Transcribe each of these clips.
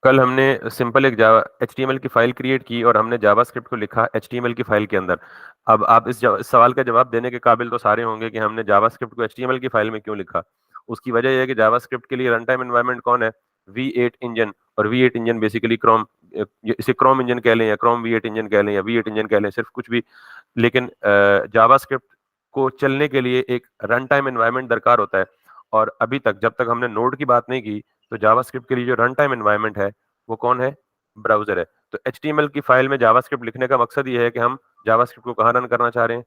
कल हमने सिंपल एक जावा एचटीएमएल की फाइल क्रिएट की और हमने जावास्क्रिप्ट को लिखा एचटीएमएल की फाइल के अंदर। अब आप इस सवाल का जवाब देने के काबिल तो सारे होंगे कि हमने जावास्क्रिप्ट को एचटीएमएल की फाइल में क्यों लिखा। उसकी वजह यह है कि जावास्क्रिप्ट के लिए रन टाइम एनवायरनमेंट कौन है? V8 engine. और V8 इंजन बेसिकली क्रोम, इसे क्रोम इंजन कह लें या क्रोम V8 इंजन कह लें या V8 इंजन कह लें, सिर्फ कुछ भी। लेकिन जावास्क्रिप्ट को चलने के लिए एक रन टाइम एनवायरनमेंट दरकार होता है। और अभी तक जब तक हमने नोड की बात नहीं की, तो जावास्क्रिप्ट के लिए जो रन टाइम एनवायरनमेंट है वो कौन है? ब्राउजर है। तो एचटीएमएल की फाइल में जावास्क्रिप्ट लिखने का मकसद ये है कि हम जावास्क्रिप्ट को कहाँ रन करना चाह रहे हैं?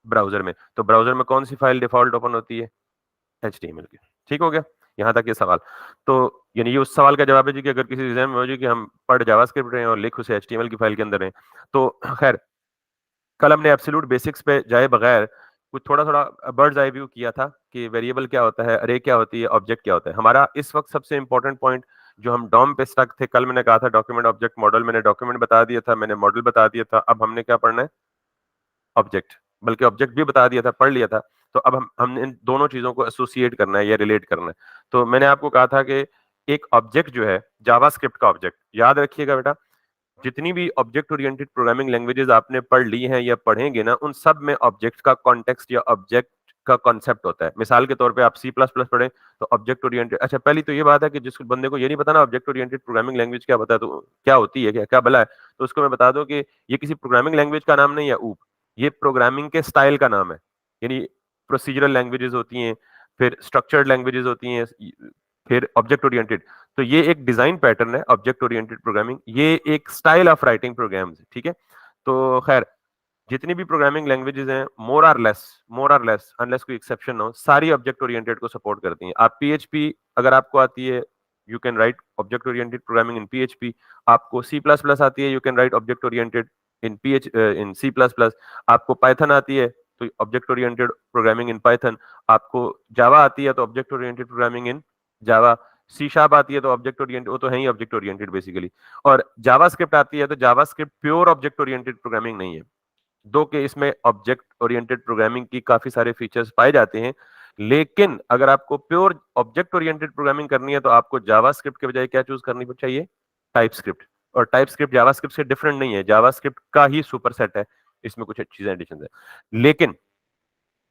ब्राउजर में। तो ब्राउजर में कौन सी फाइल डिफॉल्ट ओपन होती है? एचटीएमएल की। ठीक हो गया यहाँ तक ये सवाल? तो यानी ये उस सवाल का जवाब है जी कि अगर किसी एग्जाम में हो जी कि हम पढ़ जावास्क्रिप्ट रहे हैं और लिख उसे एचटीएमएल की फाइल के अंदर हैं। तो खैर, कल हमने एब्सोल्यूट बेसिक्स पे जाए बगैर कुछ थोड़ा थोड़ा बर्ड्स आई व्यू किया था कि वेरिएबल क्या होता है, अरे क्या होती है, ऑब्जेक्ट क्या होता है। हमारा इस वक्त सबसे इंपॉर्टेंट पॉइंट जो हम डॉम पे स्टक थे, कल मैंने कहा था डॉक्यूमेंट ऑब्जेक्ट मॉडल, मैंने डॉक्यूमेंट बता दिया था, मैंने मॉडल बता दिया था, अब हमने क्या पढ़ना है? ऑब्जेक्ट। बल्कि ऑब्जेक्ट भी बता दिया था, पढ़ लिया था। तो अब हमने इन दोनों चीजों को एसोसिएट करना है या रिलेट करना है। तो मैंने आपको कहा था कि एक ऑब्जेक्ट जो है जावास्क्रिप्ट का ऑब्जेक्ट, याद रखिएगा बेटा, जितनी भी ऑब्जेक्ट ओरिएंटेड प्रोग्रामिंग लैंग्वेजेस आपने पढ़ ली हैं या पढ़ेंगे ना, उन सब में ऑब्जेक्ट का कॉन्टेक्स्ट या ऑब्जेक्ट का कॉन्सेप्ट होता है। मिसाल के तौर पे आप सी प्लस प्लस पढ़ें तो ऑब्जेक्ट ओरिएंटेड, अच्छा पहली तो ये बात है कि जिस बंदे को ये नहीं पता ना ऑब्जेक्ट ओरिएंटेड प्रोग्रामिंग लैंग्वेज क्या बता, तो क्या होती है, क्या क्या भला है, तो उसको मैं बता दूं कि ये किसी प्रोग्रामिंग लैंग्वेज का नाम नहीं है ऊप, ये प्रोग्रामिंग के स्टाइल का नाम है। यानी प्रोसीजरल लैंग्वेजेस होती हैं, फिर स्ट्रक्चर्ड लैंग्वेजेस होती हैं, फिर ऑब्जेक्ट ओरिएंटेड। तो ये एक डिजाइन पैटर्न है ऑब्जेक्ट ओरिएंटेड प्रोग्रामिंग, ये एक स्टाइल ऑफ राइटिंग प्रोग्राम्स, ठीक है। तो खैर, जितनी भी प्रोग्रामिंग लैंग्वेजेस हैं मोर आर लेस अनलेस कोई एक्सेप्शन हो, सारी ऑब्जेक्ट ओरिएंटेड को सपोर्ट करती हैं। आप पीएचपी अगर आपको आती है, you can write object oriented programming in PHP. आपको सी प्लस प्लस आती है, you can write object oriented in C plus plus. आपको पाइथन आती है तो object oriented programming in Python. आपको जावा आती है तो object oriented programming in Java. C sharp आती है तो ऑब्जेक्ट ओरिएंटेड, वो तो है ही ऑब्जेक्ट ओरिएंटेड बेसिकली। और जावास्क्रिप्ट आती है तो JavaScript pure object oriented programming नहीं है। दो के इसमें ऑब्जेक्ट ओरिएंटेड प्रोग्रामिंग की काफी सारे फीचर्स पाए जाते हैं, लेकिन अगर आपको प्योर ऑब्जेक्ट ओरिएंटेड प्रोग्रामिंग करनी है तो आपको जावास्क्रिप्ट के बजाय क्या चूज करनी चाहिए? टाइपस्क्रिप्ट। और टाइपस्क्रिप्ट जावास्क्रिप्ट से डिफरेंट नहीं है, जावास्क्रिप्ट का ही सुपरसेट है, इसमें कुछ चीजें एडिशन है। लेकिन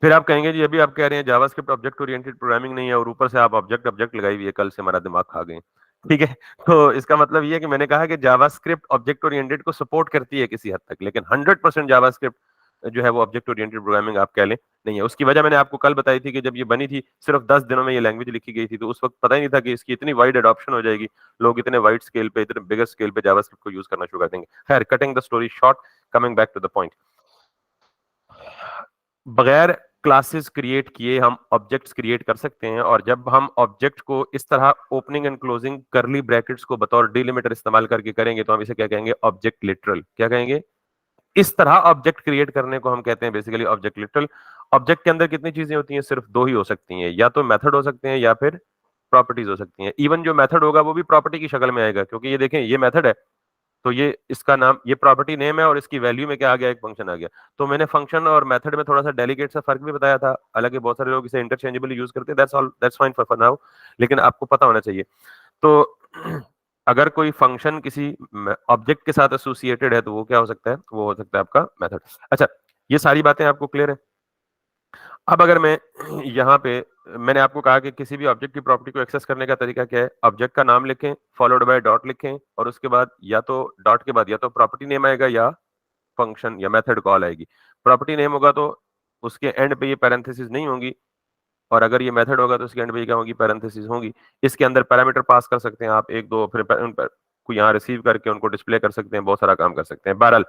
फिर आप कहेंगे जी अभी आप कह रहे हैं जावास्क्रिप्ट ऑब्जेक्ट ओरिएंटेड प्रोग्रामिंग नहीं है और ऊपर से आप ऑब्जेक्ट ऑब्जेक्ट लगाई हुई है, कल से हमारा दिमाग खा गए। ठीक है, तो इसका मतलब ये है कि मैंने कहा कि जावास्क्रिप्ट ऑब्जेक्ट ओरिएंटेड को सपोर्ट करती है किसी हद तक, लेकिन 100% जावास्क्रिप्ट जो है वो ऑब्जेक्ट ओरिएंटेड प्रोग्रामिंग आप कह लें नहीं है। उसकी वजह मैंने आपको कल बताई थी कि जब ये बनी थी सिर्फ 10 दिनों में ये लैंग्वेज लिखी गई थी, तो उस वक्त पता ही नहीं था कि इसकी इतनी वाइड एडॉप्शन हो जाएगी, लोग इतने वाइड स्केल पे, इतने बिगर स्केल पे जावास्क्रिप्ट को यूज करना शुरू कर देंगे। खैर, cutting the story short, coming back to the point, बगैर क्लासेस क्रिएट किए हम ऑब्जेक्ट्स क्रिएट कर सकते हैं। और जब हम ऑब्जेक्ट को इस तरह ओपनिंग एंड क्लोजिंग करली ब्रैकेट्स को बतौर डिलिमिटर इस्तेमाल करके करेंगे तो हम इसे क्या कहेंगे? Object literal. क्या कहेंगे? इस तरह ऑब्जेक्ट क्रिएट करने को हम कहते हैं बेसिकली ऑब्जेक्ट लिटरल। ऑब्जेक्ट के अंदर कितनी चीजें होती हैं? सिर्फ दो ही हो सकती हैं, या तो मेथड हो सकते हैं या फिर प्रॉपर्टीज हो सकती हैं। इवन जो मेथड होगा वो भी प्रॉपर्टी की शक्ल में आएगा, क्योंकि ये देखें ये मेथड है तो ये इसका नाम, ये प्रॉपर्टी नेम है और इसकी वैल्यू में क्या आ गया? एक फंक्शन आ गया। तो मैंने फंक्शन और मेथड में थोड़ा सा डेलिकेट सा फर्क भी बताया था, हालांकि बहुत सारे लोग इसे इंटरचेंजेबली यूज करते हैं, that's all, that's fine for now, लेकिन आपको पता होना चाहिए। तो अगर कोई फंक्शन किसी ऑब्जेक्ट के साथ एसोसिएटेड है तो वो क्या हो सकता है? वो हो सकता है आपका मेथड। अच्छा, ये सारी बातें आपको क्लियर है? अब अगर मैं यहाँ पे, मैंने आपको कहा कि किसी भी ऑब्जेक्ट की प्रॉपर्टी को एक्सेस करने का तरीका क्या है? ऑब्जेक्ट का नाम लिखें, फॉलोड बाय डॉट लिखें, और उसके बाद या तो डॉट के बाद या तो प्रॉपर्टी नेम आएगा या फंक्शन या मेथड कॉल आएगी। प्रॉपर्टी नेम होगा तो उसके एंड पे ये पैरेंथेसिस नहीं होंगी, और अगर ये मेथड होगा तो उसके एंड पे क्या होगी? पैरेंथेसिस होंगी। इसके अंदर पैरामीटर पास कर सकते हैं आप एक दो, फिर उन पर को यहाँ रिसीव करके उनको डिस्प्ले कर सकते हैं, बहुत सारा काम कर सकते हैं। बहरहाल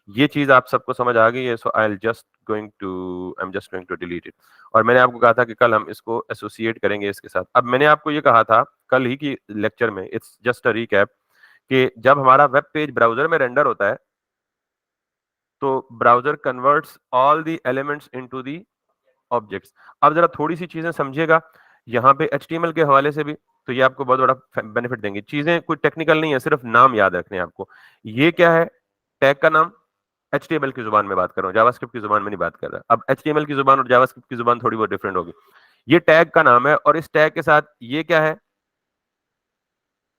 ये चीज आप सबको समझ आ गई है, so I am just going to delete it. और मैंने आपको कहा था कि कल हम इसको एसोसिएट करेंगे इसके साथ। अब मैंने आपको ये कहा था कल ही की लेक्चर में, इट्स जस्ट अ रिकैप, कि जब हमारा वेब पेज ब्राउजर में रेंडर होता है तो browser converts all the elements into the objects. अब जरा थोड़ी सी चीजें समझिएगा यहाँ पे एचटीएमएल के हवाले से भी, तो ये आपको बहुत बड़ा बेनिफिट देंगी। चीजें कोई टेक्निकल नहीं है, सिर्फ नाम याद रखने हैं आपको। ये क्या है? टैग का नाम। एचटीएमएल की जुबान में बात कर रहा हूँ, जावास्क्रिप्ट की जुबान में नहीं बात कर रहा। अब एचटीएमएल की जुबान और जावास्क्रिप्ट की जुबान थोड़ी बहुत डिफरेंट होगी। ये टैग का नाम है और इस टैग के साथ ये क्या है?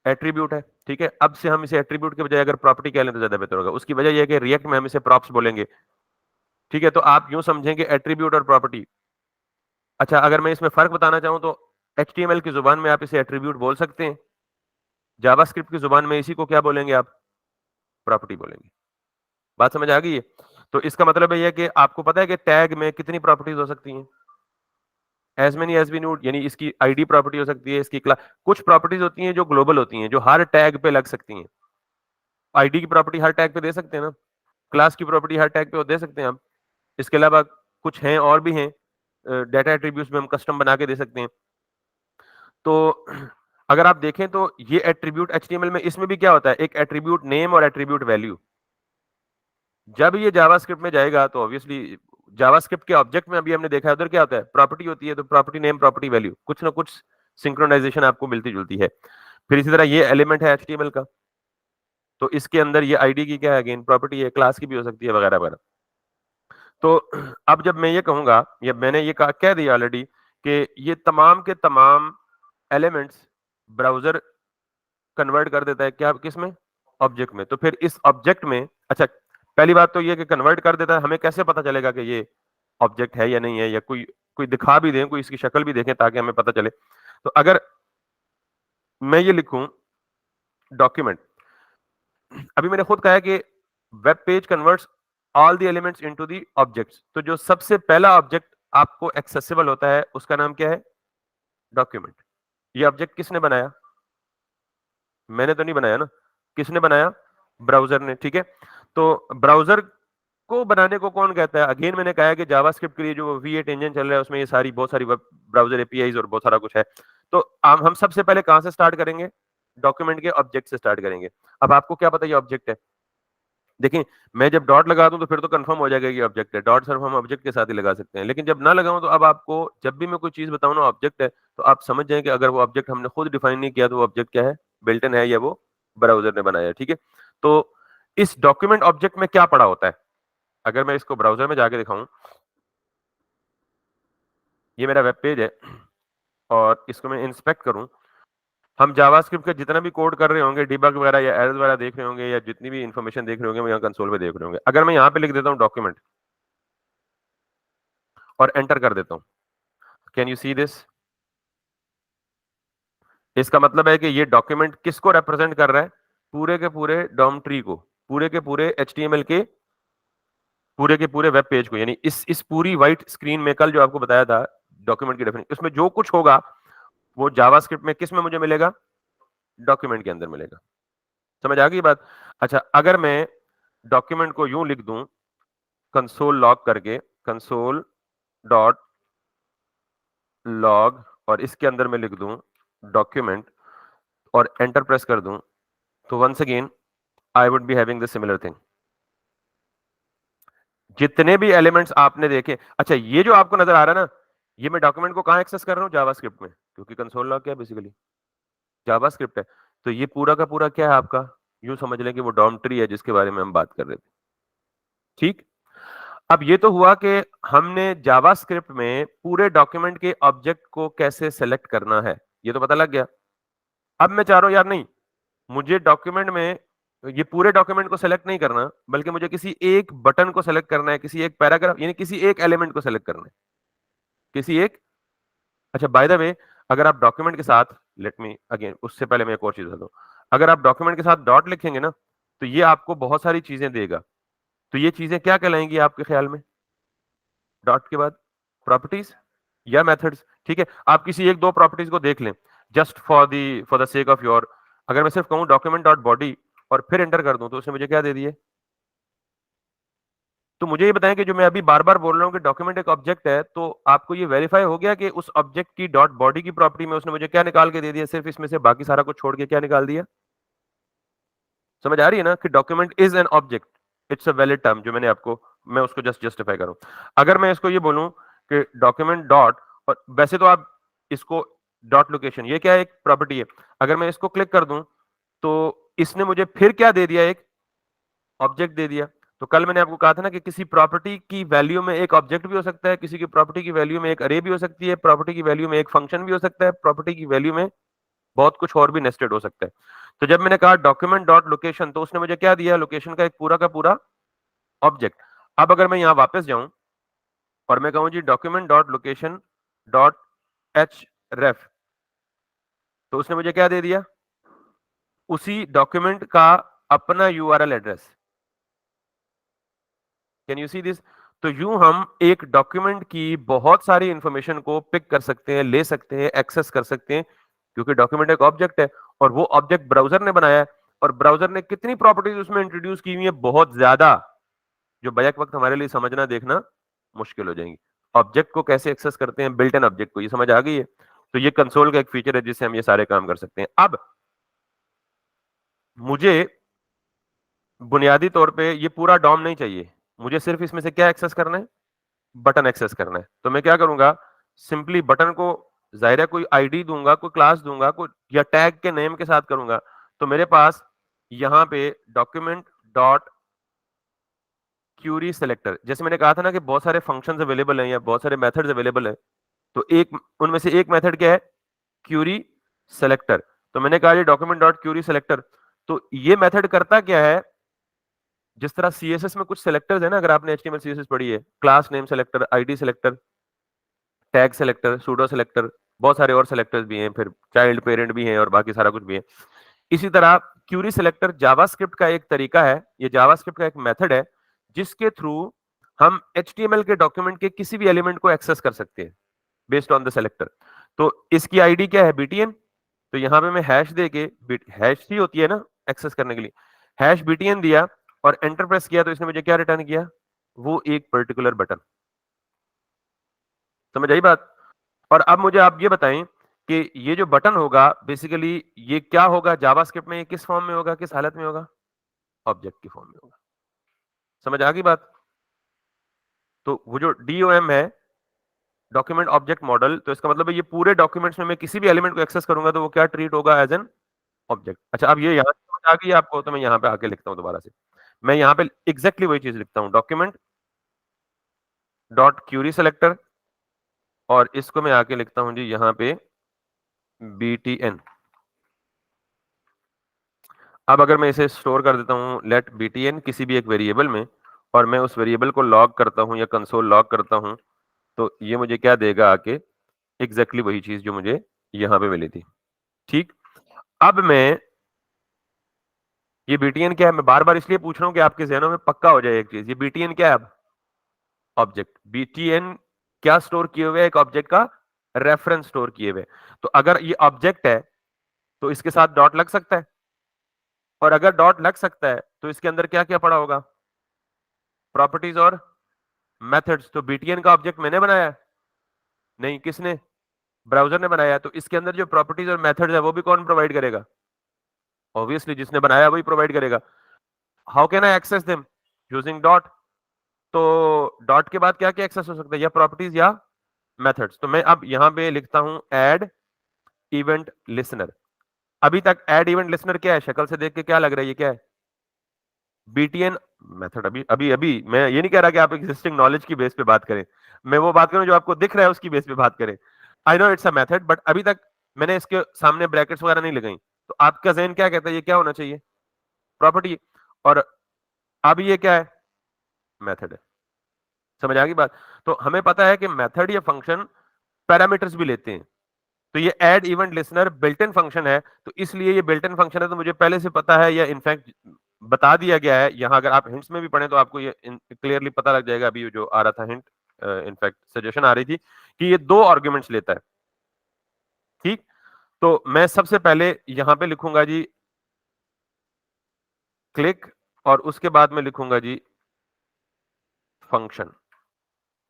एट्रीब्यूट है, ठीक है। अब से हम इसे एट्रीब्यूट के बजाय अगर प्रॉपर्टी कह लें तो ज्यादा बेहतर होगा। उसकी वजह यह है कि रिएक्ट में हम इसे प्रॉप्स बोलेंगे, ठीक है। तो आप यूं समझेंगे एट्रीब्यूट और प्रॉपर्टी। अच्छा, अगर मैं इसमें फर्क बताना चाहूं तो एचटीएमएल की जुबान में आप इसे एट्रीब्यूट बोल सकते हैं, जावास्क्रिप्ट की जुबान में इसी को क्या बोलेंगे आप, प्रॉपर्टी बोलेंगे। बात समझ आ गई है? तो इसका मतलब है कि आपको पता है कि टैग में कितनी प्रॉपर्टीज हो सकती हैं, as many as we need, यानी इसकी आईडी प्रॉपर्टी हो सकती है, इसकी क्लास, कुछ प्रॉपर्टीज होती हैं जो ग्लोबल होती हैं, जो हर टैग पे लग सकती हैं। आईडी की प्रॉपर्टी हर टैग पे दे सकते हैं ना, क्लास की प्रॉपर्टी हर टैग पे दे सकते हैं आप। इसके अलावा कुछ हैं और भी हैं, डेटा एट्रीब्यूट्स में हम कस्टम बना के दे सकते हैं। तो अगर आप देखें तो ये एट्रीब्यूट एचटीएमएल में इसमें भी क्या होता है, एक एट्रीब्यूट नेम और एट्रीब्यूट वैल्यू। जब ये जावास्क्रिप्ट में जाएगा तो ऑब्वियसली जावास्क्रिप्ट के ऑब्जेक्ट में अभी हमने देखा है उधर क्या होता है, प्रॉपर्टी होती है, तो प्रॉपर्टी नेम प्रॉपर्टी वैल्यू, कुछ ना कुछ सिंक्रोनाइजेशन आपको मिलती जुलती है। फिर इसी तरह ये एलिमेंट है एचटीएमएल का, तो इसके अंदर ये आईडी की क्या है, अगेन प्रॉपर्टी है, क्लास की भी हो सकती है वगैरह वगैरह। तो अब जब मैं ये कहूंगा, या मैंने ये कह दिया ऑलरेडी कि ये तमाम के तमाम एलिमेंट्स ब्राउजर कन्वर्ट कर देता है क्या, किसमें, ऑब्जेक्ट में। तो फिर इस ऑब्जेक्ट में, अच्छा पहली बात तो ये कि कन्वर्ट कर देता है, हमें कैसे पता चलेगा कि ये ऑब्जेक्ट है या नहीं है, या कोई कोई दिखा भी दें, कोई इसकी शक्ल भी देखें ताकि हमें पता चले। तो अगर मैं ये लिखूं डॉक्यूमेंट, अभी मैंने खुद कहा है कि web page converts all the elements into the objects, तो जो सबसे पहला ऑब्जेक्ट आपको एक्सेसिबल होता है उसका नाम क्या है, डॉक्यूमेंट। ये ऑब्जेक्ट किसने बनाया, मैंने तो नहीं बनाया ना, किसने बनाया, ब्राउजर ने, ठीक है। तो ब्राउजर को बनाने को कौन कहता है, अगेन मैंने कहा है कि जावास्क्रिप्ट के लिए जो V8 इंजन चल रहा है उसमें ये सारी बहुत सारी वेब ब्राउजर एपीआईज और बहुत सारा कुछ है। तो हम सबसे पहले कहां से स्टार्ट करेंगे, डॉक्यूमेंट के ऑब्जेक्ट से स्टार्ट करेंगे। अब आपको क्या पता ये ऑब्जेक्ट है, देखिए मैं जब डॉट लगा दूं तो फिर तो कंफर्म हो जाएगा ये ऑब्जेक्ट है, डॉट सिर्फ हम ऑब्जेक्ट के साथ ही लगा सकते हैं। लेकिन जब ना लगाऊं तो अब आपको जब भी मैं कोई चीज बताऊं ना ऑब्जेक्ट है, तो आप समझ जाएं कि अगर वो ऑब्जेक्ट हमने खुद डिफाइन नहीं किया तो वो ऑब्जेक्ट क्या है, बिल्ट इन है, या वो ब्राउजर ने बनाया है, ठीक है। तो इस डॉक्यूमेंट ऑब्जेक्ट में क्या पड़ा होता है, अगर मैं इसको ब्राउजर में जाके दिखाऊं, ये मेरा वेब पेज है और इसको मैं इंस्पेक्ट करूं, हम जावास्क्रिप्ट का जितना भी कोड कर रहे होंगे, डिबग वगैरह या एरर्स वगैरह देख रहे होंगे, या जितनी भी इंफॉर्मेशन देख रहे होंगे वो यहाँ कंसोल पे देख रहे होंगे। अगर मैं यहाँ पे लिख देता हूँ डॉक्यूमेंट और एंटर कर देता हूँ, कैन यू सी दिस, इसका मतलब है कि ये डॉक्यूमेंट किसको रिप्रेजेंट कर रहा है, पूरे के पूरे डॉम ट्री को, पूरे के पूरे एचटीएमएल के पूरे के पूरे वेब पेज को, यानी इस पूरी व्हाइट स्क्रीन में कल जो आपको बताया था डॉक्यूमेंट की डेफिनेशन, उसमें जो कुछ होगा वो जावास्क्रिप्ट में किस में मुझे मिलेगा, डॉक्यूमेंट के अंदर मिलेगा। समझ आ गई बात? अच्छा, अगर मैं डॉक्यूमेंट को यूं लिख दूं कंसोल लॉग करके, कंसोल डॉट लॉग, और इसके अंदर मैं लिख दूं डॉक्यूमेंट और एंटर प्रेस कर दूं, तो once again I would be having the similar thing. जितने भी एलिमेंट्स आपने देखे, अच्छा ये जो आपको नजर आ रहा है ना, ये मैं डॉक्यूमेंट को कहां एक्सेस कर रहा हूं, जावास्क्रिप्ट में, क्योंकि कंसोल लॉग क्या है, बेसिकली जावास्क्रिप्ट है। तो ये पूरा का पूरा क्या है आपका, यूं समझ लें कि वो डॉम ट्री है जिसके बारे में हम बात कर रहे थे, ठीक। अब ये तो हुआ कि हमने जावास्क्रिप्ट में पूरे डॉक्यूमेंट के ऑब्जेक्ट को कैसे सेलेक्ट करना है, ये तो पता लग गया। अब मैं चाह रहा हूं यार नहीं, मुझे डॉक्यूमेंट में ये पूरे डॉक्यूमेंट को सेलेक्ट नहीं करना, बल्कि मुझे किसी एक बटन को सेलेक्ट करना है, किसी एक पैराग्राफ, यानी किसी एक एलिमेंट को सेलेक्ट करना है, किसी एक। अच्छा बाय द वे, अगर आप डॉक्यूमेंट के साथ, लेट मी अगेन, उससे पहले मैं एक और चीज बता दूं, अगर आप डॉक्यूमेंट के साथ डॉट लिखेंगे ना, तो ये आपको बहुत सारी चीजें देगा। तो ये चीजें क्या कहलाएंगी आपके ख्याल में, डॉट के बाद प्रॉपर्टीज या मेथड्स, ठीक है। आप किसी एक दो प्रॉपर्टीज को देख लें just for the sake of your, अगर मैं सिर्फ कहूं डॉक्यूमेंट डॉट बॉडी और फिर एंटर कर दूं तो उसने मुझे क्या दे दिए। तो मुझे ये बताएं कि जो मैं अभी बार बार बोल रहा हूं कि डॉक्यूमेंट एक ऑब्जेक्ट है, तो आपको ये वेरीफाई हो गया कि उस ऑब्जेक्ट की डॉट बॉडी की प्रॉपर्टी में उसने मुझे क्या निकाल के दे दिया, सिर्फ इसमें से बाकी सारा कुछ छोड़ के क्या निकाल दिया। समझ आ रही है ना कि document is an object, it's a valid term जो मैंने आपको, मैं उसको जस्ट जस्टिफाई करूं। अगर मैं इसको ये बोलूं कि डॉक्यूमेंट डॉट, और वैसे तो आप इसको डॉट लोकेशन, ये क्या है, एक प्रॉपर्टी है, अगर मैं इसको क्लिक कर दूं तो इसने मुझे फिर क्या दे दिया, एक ऑब्जेक्ट दे दिया। तो कल मैंने आपको कहा था ना कि किसी प्रॉपर्टी की वैल्यू में एक ऑब्जेक्ट भी हो सकता है, किसी की प्रॉपर्टी की वैल्यू में एक अरे भी हो सकती है, प्रॉपर्टी की वैल्यू में एक फंक्शन भी हो सकता है, प्रॉपर्टी की वैल्यू में बहुत कुछ और भी नेस्टेड हो सकता है। तो जब मैंने कहा डॉक्यूमेंट डॉट लोकेशन, तो उसने मुझे क्या दिया, लोकेशन का एक पूरा का पूरा ऑब्जेक्ट। अब अगर मैं यहां वापस जाऊं और मैं कहूं जी document dot location dot href, तो उसने मुझे क्या दे दिया, उसी डॉक्यूमेंट का अपना URL address. Can you see this? तो यूं हम एक डॉक्यूमेंट की बहुत सारी इंफॉर्मेशन को पिक कर सकते हैं, ले सकते हैं, एक्सेस कर सकते हैं, क्योंकि डॉक्यूमेंट एक ऑब्जेक्ट है और वो ऑब्जेक्ट ब्राउजर ने बनाया है, और ब्राउजर ने कितनी प्रॉपर्टीज उसमें इंट्रोड्यूस की हुई है, बहुत ज्यादा, जो बैक वक्त हमारे लिए समझना देखना मुश्किल हो जाएंगी। ऑब्जेक्ट को कैसे एक्सेस करते हैं, बिल्ट इन ऑब्जेक्ट को, ये समझ आ गई है? तो ये कंसोल का एक फीचर है जिससे हम ये सारे काम कर सकते हैं। अब मुझे बुनियादी तौर पे ये पूरा डॉम नहीं चाहिए, मुझे सिर्फ इसमें से क्या एक्सेस करना है, बटन एक्सेस करना है। तो मैं क्या करूंगा, सिंपली बटन को जाहिर है कोई आईडी दूंगा, कोई क्लास दूंगा, कोई या टैग के नेम के साथ करूंगा। तो मेरे पास यहां पे डॉक्यूमेंट डॉट क्यूरी सेलेक्टर, जैसे मैंने कहा था ना कि बहुत सारे फंक्शंस अवेलेबल हैं या बहुत सारे मेथड्स अवेलेबल हैं, तो एक उनमें से एक मेथड क्या है, क्यूरी सेलेक्टर। तो मैंने कहा ये डॉक्यूमेंट डॉट क्यूरी सेलेक्टर, तो ये मेथड करता क्या है, जिस तरह सीएसएस में कुछ सेलेक्टर्स है ना, अगर आपने एचटीएमएल सीएसएस पढ़ी है, class name selector, ID selector, tag selector, pseudo selector, बहुत सारे और सेलेक्टर्स भी हैं, फिर चाइल्ड पेरेंट भी हैं और बाकी सारा कुछ भी है। इसी तरह क्यूरी सेलेक्टर जावास्क्रिप्ट का एक तरीका है, ये जावास्क्रिप्ट का एक मेथड है जिसके थ्रू हम एचटीएमएल के डॉक्यूमेंट के किसी भी एलिमेंट को एक्सेस कर सकते हैं बेस्ड ऑन द सेलेक्टर। तो इसकी आईडी क्या है, बीटीएन। तो यहां पे मैं हैश देके, हैश ही होती है ना एक्सेस करने के लिए, हैश बीटीएन दिया और एंटर प्रेस किया, तो इसने मुझे क्या रिटर्न किया, वो एक पर्टिकुलर बटन। समझ आई बात? और अब मुझे आप ये बताएं कि ये जो बटन होगा बेसिकली ये क्या होगा जावास्क्रिप्ट में, ये किस फॉर्म में होगा, किस हालत में होगा, ऑब्जेक्ट की फॉर्म में होगा। समझ आ गई बात? तो वो जो डीओएम है, डॉक्यूमेंट ऑब्जेक्ट मॉडल, तो इसका मतलब है ये पूरे डॉक्यूमेंट्स में मैं किसी भी एलिमेंट को एक्सेस करूंगा तो वो क्या ट्रीट होगा, एज एन ऑब्जेक्ट। अच्छा, अब ये यहाँ समझ आ गई आपको, तो मैं यहाँ पे आके लिखता हूँ दोबारा से, मैं यहाँ पे एग्जैक्टली वही चीज लिखता हूँ, डॉक्यूमेंट डॉट क्यूरी सेलेक्टर, और इसको मैं आके लिखता हूँ जी यहाँ पे बीटीएन। अब अगर मैं इसे स्टोर कर देता हूँ लेट बीटीएन किसी भी एक वेरिएबल में, और मैं उस वेरिएबल को लॉग करता हूँ या कंसोल लॉग करता हूँ, तो ये मुझे क्या देगा आके, एग्जैक्टली वही चीज जो मुझे यहाँ पे मिली थी। ठीक, अब मैं ये बीटीएन क्या है, मैं बार बार इसलिए पूछ रहा हूँ कि आपके जहनों में पक्का हो जाए एक चीज, ये बीटीएन क्या है, अब ऑब्जेक्ट। बीटीएन क्या स्टोर किए हुए, एक ऑब्जेक्ट का रेफरेंस स्टोर किए हुए। तो अगर ये ऑब्जेक्ट है तो इसके साथ डॉट लग सकता है, और अगर डॉट लग सकता है तो इसके अंदर क्या क्या पड़ा होगा, प्रॉपर्टीज और मेथड्स। तो बीटीएन का ऑब्जेक्ट मैंने बनाया है? नहीं, किसने, ब्राउजर ने बनाया है। तो इसके अंदर जो प्रॉपर्टीज और मेथड्स है वो भी कौन प्रोवाइड करेगा, ऑब्वियसली जिसने बनाया वही प्रोवाइड करेगा। How can I access them, using dot. तो डॉट के बाद क्या क्या एक्सेस हो सकता है, या प्रॉपर्टीज या मेथड्स। तो मैं अब यहां पे लिखता हूं ऐड इवेंट लिसनर। अभी तक ऐड इवेंट लिसनर क्या है, शक्ल से देख के क्या लग रहा है, ये क्या है, बीटीएन मेथड। अभी अभी अभी मैं ये नहीं कह रहा कि आप एग्जिस्टिंग नॉलेज की बेस पे बात करें, मैं वो बात करूं जो आपको दिख रहा है उसकी बेस पे बात करें। I know it's a method, but अभी तक मैंने इसके सामने ब्रैकेट्स वगैरह नहीं लगाई। तो आपका जहन क्या कहता है, ये क्या होना चाहिए, प्रॉपर्टी। और अब ये क्या है, मेथड है। समझ आ गई बात? तो हमें पता है कि मेथड या फंक्शन पैरामीटर्स भी लेते हैं। तो ये add event listener built in function है, तो इसलिए ये बिल्ट इन फंक्शन है, तो मुझे पहले से पता है, या इनफैक्ट बता दिया गया है यहां। अगर आप हिंट्स में भी पढ़ें तो आपको ये क्लियरली पता लग जाएगा। अभी जो आ रहा था हिंट, इनफैक्ट सजेशन आ रही थी कि ये दो आर्ग्यूमेंट्स लेता है। ठीक, तो मैं सबसे पहले यहां पे लिखूंगा जी क्लिक, और उसके बाद में लिखूंगा जी फंक्शन।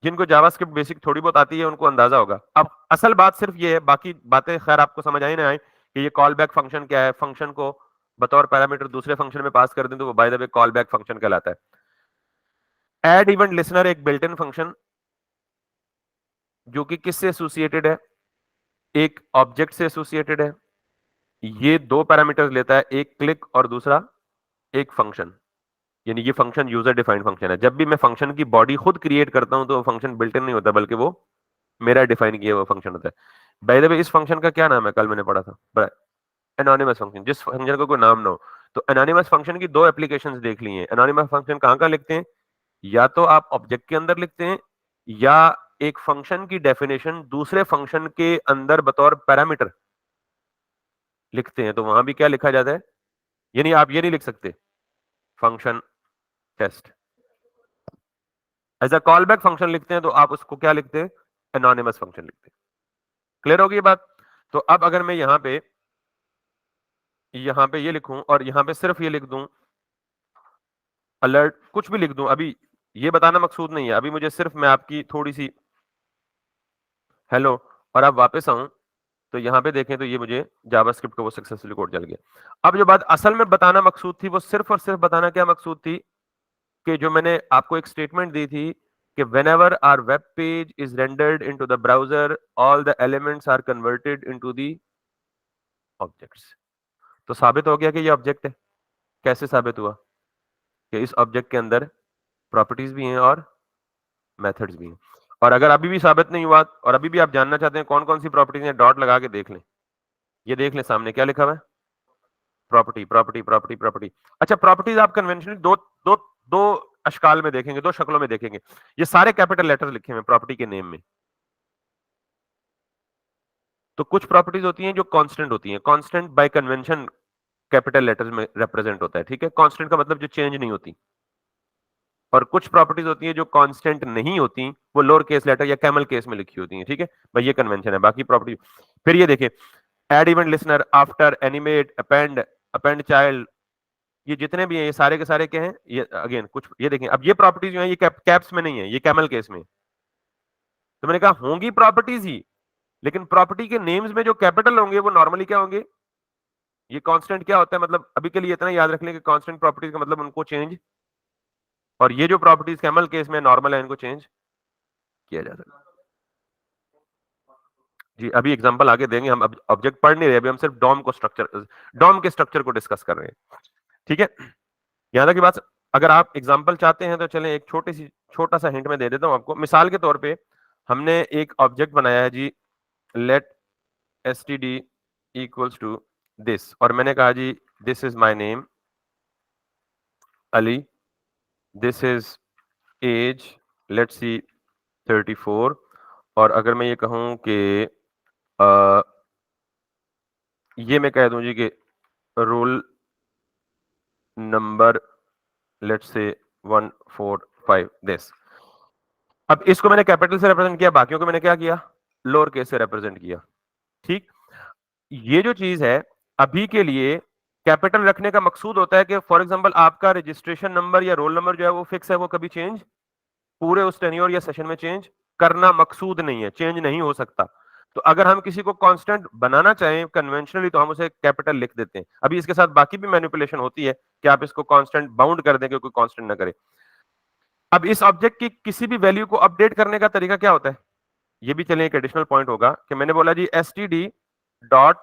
जिनको जावास्क्रिप्ट बेसिक थोड़ी बहुत आती है उनको अंदाजा होगा। अब असल बात सिर्फ ये है, बाकी बातें खैर आपको समझ आई ना आए, कि ये कॉल बैक फंक्शन क्या है, फंक्शन को बतौर पैरामीटर दूसरे फंक्शन में पास कर दें तो वो by the way call back function कहलाता है। ऐड इवेंट लिसनर एक बिल्ट इन फंक्शन जो कि किससे एसोसिएटेड है, एक ऑब्जेक्ट से एसोसिएटेड है। ये दो पैरामीटर्स लेता है, एक क्लिक और दूसरा एक फंक्शन। यानी ये फंक्शन यूजर डिफाइंड फंक्शन है। जब भी मैं फंक्शन की बॉडी खुद क्रिएट करता हूं तो वो फंक्शन बिल्ट इन नहीं होता, बल्कि वो मेरा डिफाइन किया हुआ फंक्शन होता है। बाय द वे इस फंक्शन का क्या नाम है, कल मैंने पढ़ा था, एनोनिमस फंक्शन, जिस फंक्शन का कोई नाम ना हो। तो एनोनिमस फंक्शन की दो एप्लीकेशंस देख ली हैं। एनोनिमस फंक्शन कहाँ कहाँ लिखते हैं? या तो आप ऑब्जेक्ट के अंदर लिखते हैं, या एक फंक्शन की डेफिनेशन दूसरे फंक्शन के अंदर बतौर पैरामीटर लिखते हैं, तो वहां भी क्या लिखा जाता है? यानी आप ये नहीं लिख सकते function test, as a callback function लिखते हैं, तो आप उसको क्या लिखते हैं? एनोनिमस फंक्शन लिखते हैं। क्लियर होगी ये बात? तो अब अगर मैं यहां पे ये लिखूं और यहां पे सिर्फ ये लिख दूं अलर्ट, कुछ भी लिख दूं, अभी ये बताना मकसूद नहीं है, अभी मुझे सिर्फ मैं आपकी थोड़ी सी हेलो, और अब वापस आऊं तो यहां पे देखें तो ये मुझे जावास्क्रिप्ट का वो सक्सेसफुली कोड चल गया। अब जो बात असल में बताना मकसूद थी, वो सिर्फ और सिर्फ बताना क्या मकसूद थी, कि जो मैंने आपको एक स्टेटमेंट दी थी कि whenever our web page is rendered into the browser, all the elements are converted into the objects। तो साबित हो गया कि ये ऑब्जेक्ट है। कैसे साबित हुआ? कि इस ऑब्जेक्ट के अंदर प्रॉपर्टीज भी हैं और मेथड्स भी हैं। और अगर अभी भी साबित नहीं हुआ और अभी भी आप जानना चाहते हैं कौन कौन सी प्रॉपर्टीज हैं, डॉट लगा के देख लें। ये देख लें सामने क्या लिखा हुआ है? Property property property property. अच्छा, प्रॉपर्टीज आप कन्वेंशनली दो दो दो अशकाल में देखेंगे, दो शक्लों में देखेंगे। ये सारे कैपिटल लेटर्स लिखे हुए हैं प्रॉपर्टी के नेम में। तो कुछ प्रॉपर्टीज होती हैं जो कांस्टेंट होती हैं, constant bye convention capital letters में रिप्रेजेंट होता है, ठीक है? कांस्टेंट का मतलब जो चेंज नहीं होती। और कुछ प्रॉपर्टीज होती हैं जो कांस्टेंट नहीं होती, वो लोअर केस लेटर या कैमल केस में लिखी होती हैं, ठीक है भाई? ये कन्वेंशन है। बाकी प्रॉपर्टी फिर ये देखिए, add event listener, after, animate, append, append child, ये जितने भी हैं ये सारे के सारे क्या हैं? ये अगेन कुछ, ये देखें, अब ये प्रॉपर्टीज जो है ये कैप्स में नहीं है, ये कैमल केस में। तो मैंने कहा होंगी प्रॉपर्टीज ही, लेकिन प्रॉपर्टी के नेम्स में जो कैपिटल होंगे वो नॉर्मली क्या होंगे? ये कांस्टेंट क्या होता है, मतलब अभी के लिए इतना याद रख लें कि कांस्टेंट प्रॉपर्टीज का मतलब उनको चेंज, और ये जो प्रॉपर्टीज कैमल केस में नॉर्मल है इनको चेंज किया जा सकता है। जी अभी एग्जांपल आगे देंगे, हम ऑब्जेक्ट पढ़ नहीं रहे, अभी हम सिर्फ डॉम के स्ट्रक्चर को डिस्कस कर रहे हैं, ठीक है? यहां तक की बात, अगर आप एग्जांपल चाहते हैं तो चलें एक छोटा सा हिंट में दे देता हूं आपको। मिसाल के तौर पे हमने एक ऑब्जेक्ट बनाया है जी, let std equals to this, और मैंने कहा जी this is my name Ali, this is age let's see 34, और अगर मैं ये कहूं कि ये मैं कह दूं जी कि roll number let's say 145 this. अब इसको मैंने कैपिटल से रिप्रेजेंट किया, बाकियों को मैंने क्या किया? लोअर केस से रिप्रेजेंट किया, ठीक? ये जो चीज है अभी के लिए कैपिटल रखने का मकसूद होता है कि फॉर एग्जांपल आपका रजिस्ट्रेशन नंबर या रोल नंबर जो है वो फिक्स है, वो कभी चेंज पूरे उस टेन्योर या सेशन में चेंज करना मकसूद नहीं है, चेंज नहीं हो सकता। तो अगर हम किसी को कांस्टेंट बनाना चाहें कन्वेंशनली तो हम उसे कैपिटल लिख देते हैं। अभी इसके साथ बाकी भी मैनिपुलेशन होती है कि आप इसको कांस्टेंट बाउंड कर दें कि कोई कांस्टेंट ना करे। अब इस ऑब्जेक्ट की किसी भी वैल्यू को अपडेट करने का तरीका क्या होता है? ये भी चलिए एक एडिशनल पॉइंट होगा कि मैंने बोला जी std dot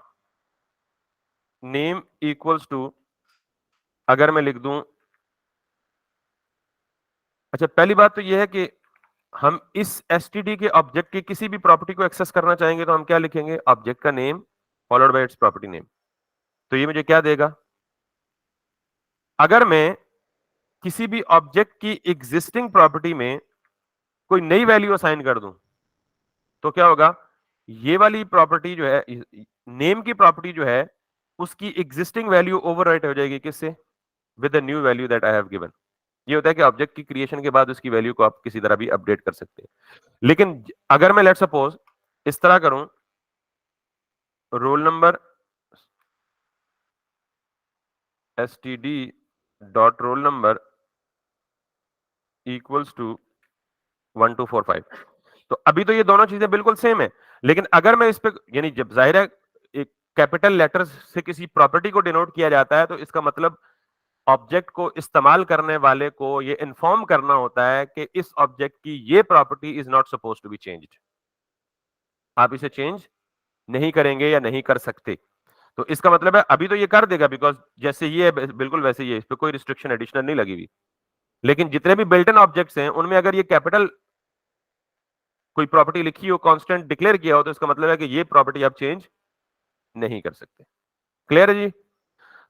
name equals to, अगर मैं लिख दूं, अच्छा पहली बात तो यह है कि हम इस std के ऑब्जेक्ट की किसी भी प्रॉपर्टी को एक्सेस करना चाहेंगे तो हम क्या लिखेंगे? ऑब्जेक्ट का name followed by it's property name. तो ये मुझे क्या देगा? अगर मैं किसी भी ऑब्जेक्ट की एग्जिस्टिंग प्रॉपर्टी में कोई नई वैल्यू असाइन कर दूं तो क्या होगा? ये वाली प्रॉपर्टी जो है, नेम की प्रॉपर्टी जो है, उसकी एग्जिस्टिंग वैल्यू ओवरराइट हो जाएगी किससे? With the new value that I have given. ये होता है कि ऑब्जेक्ट की क्रिएशन के बाद उसकी वैल्यू को आप किसी तरह भी अपडेट कर सकते हैं। लेकिन अगर मैं लेट सपोज इस तरह करूं, roll number std dot roll number equals to 1245, तो अभी तो ये दोनों चीजें बिल्कुल सेम है। लेकिन अगर मैं इस पे, यानी जब जाहिर है एक कैपिटल लेटर्स से किसी प्रॉपर्टी को डिनोट किया जाता है तो इसका मतलब ऑब्जेक्ट को इस्तेमाल करने वाले को ये इन्फॉर्म करना होता है कि इस ऑब्जेक्ट की ये property is not suppose to be changed, आप इसे चेंज नहीं करेंगे या नहीं कर सकते। तो इसका मतलब है अभी तो ये कर देगा, बिकॉज जैसे ये है बिल्कुल वैसे ही है, इस पे कोई रिस्ट्रिक्शन एडिशनल नहीं लगी हुई। लेकिन जितने भी बिल्ट इन ऑब्जेक्ट्स हैं उनमें अगर ये कैपिटल कोई प्रॉपर्टी लिखी हो, कांस्टेंट डिक्लेयर किया हो, तो इसका मतलब है कि ये प्रॉपर्टी आप चेंज नहीं कर सकते। क्लियर है जी?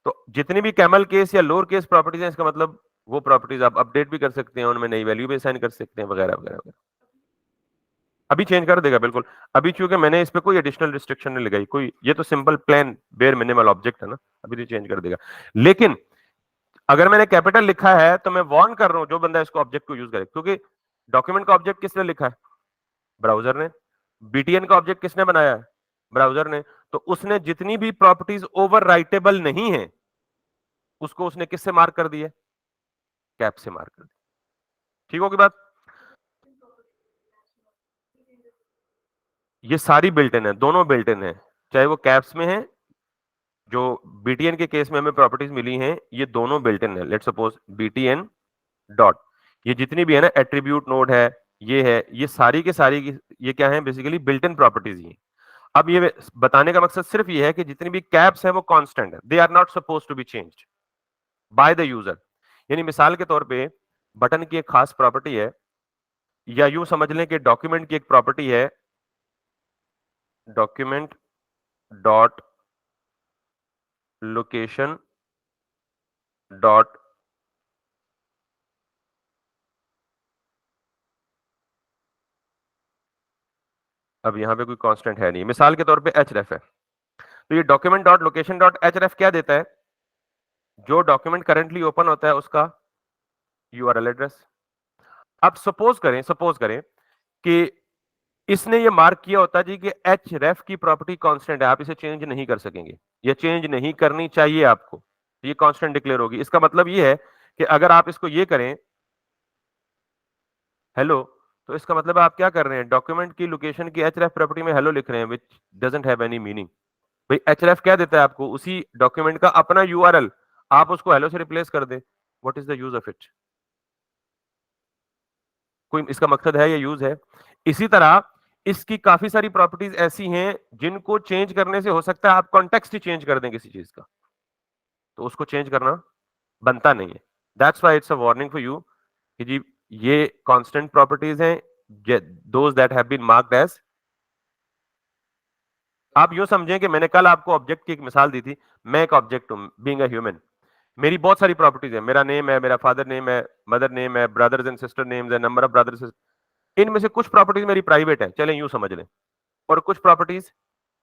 तो जितनी भी कैमल केस या लोअर केस प्रॉपर्टीज हैं, इसका मतलब वो प्रॉपर्टीज आप अपडेट भी कर सकते हैं, उनमें नई वैल्यू भी असाइन कर सकते हैं, वगैरह वगैरह वगैरह। अभी चेंज कर देगा बिल्कुल। अभी चूंकि मैंने इस पे कोई एडिशनल रिस्ट्रिक्शन नहीं लगाई, कोई, ये तो simple plain bare minimal object है ना, अभी तो चेंज कर देगा। लेकिन अगर मैंने कैपिटल लिखा है तो मैं वार्न कर रहा हूं जो बंदा इसको ऑब्जेक्ट को यूज करे, क्योंकि डॉक्यूमेंट का ऑब्जेक्ट किसने लिखा है? ब्राउजर ने। बीटीएन का ऑब्जेक्ट किसने बनाया है? ब्राउजर ने। तो उसने जितनी भी प्रॉपर्टीज ओवर राइटेबल नहीं है, उसको उसने किससे मार्क कर दी है? कैप से मार्क कर दी। ठीक होगी बात? ये सारी बिल्ट इन है, दोनों बिल्ट इन है, चाहे वो कैप्स में है, जो बीटीएन के केस में हमें प्रॉपर्टीज मिली हैं, ये दोनों बिल्ट इन है। लेट्स सपोज बीटीएन डॉट, ये जितनी भी है ना एट्रीब्यूट नोड है, ये है, ये सारी के सारी ये क्या है? बेसिकली बिल्ट इन प्रॉपर्टीज ही। अब ये बताने का मकसद सिर्फ ये है कि जितनी भी कैप्स है वो कांस्टेंट है, they are not suppose to be changed by the user. यानी मिसाल के तौर पे बटन की एक खास प्रॉपर्टी है, या यूं समझ लें कि डॉक्यूमेंट की एक प्रॉपर्टी है, डॉक्यूमेंट डॉट लोकेशन डॉट, अब यहां पे कोई कांस्टेंट है नहीं, मिसाल के तौर पे href है, तो ये document dot location dot href क्या देता है? जो डॉक्यूमेंट करंटली ओपन होता है उसका यूआरएल एड्रेस। अब सपोज करें कि इसने ये मार्क किया होता जी कि href की प्रॉपर्टी कांस्टेंट है, आप इसे चेंज नहीं कर सकेंगे, ये चेंज नहीं करनी चाहिए आपको, ये कांस्टेंट डिक्लेयर होगी। इसका मतलब ये है कि अगर आप इसको ये करें हेलो, तो इसका मतलब आप क्या कर रहे हैं? डॉक्यूमेंट की लोकेशन की href प्रॉपर्टी में हेलो लिख रहे हैं, विच डजंट हैव एनी मीनिंग। भाई href क्या देता है आपको? उसी डॉक्यूमेंट का अपना यूआरएल, आप उसको हेलो से रिप्लेस कर दें, what is the use of it? कोई इसका मकसद है या यूज है? इसी तरह इसकी काफी सारी प्रॉपर्टीज ऐसी हैं जिनको चेंज करने से हो सकता है आप कॉन्टेक्स्ट ही चेंज कर दें किसी चीज का, तो उसको चेंज करना बनता नहीं है। That's why it's a warning for you कि जी ये कांस्टेंट प्रॉपर्टीज हैं, those that have been marked as. आप यूं समझें कि मैंने कल आपको ऑब्जेक्ट की एक मिसाल दी थी, मैं एक ऑब्जेक्ट हूं, बीइंग अ ह्यूमन, मेरी बहुत सारी प्रॉपर्टीज है, मेरा नेम है, मेरा फादर नेम है, मदर नेम है, ब्रदर्स एंड सिस्टर नेम्स है, नंबर ऑफ ब्रदर्स, इनमें से कुछ प्रॉपर्टीज मेरी प्राइवेट है, चलें यूं समझ लें, और कुछ प्रॉपर्टीज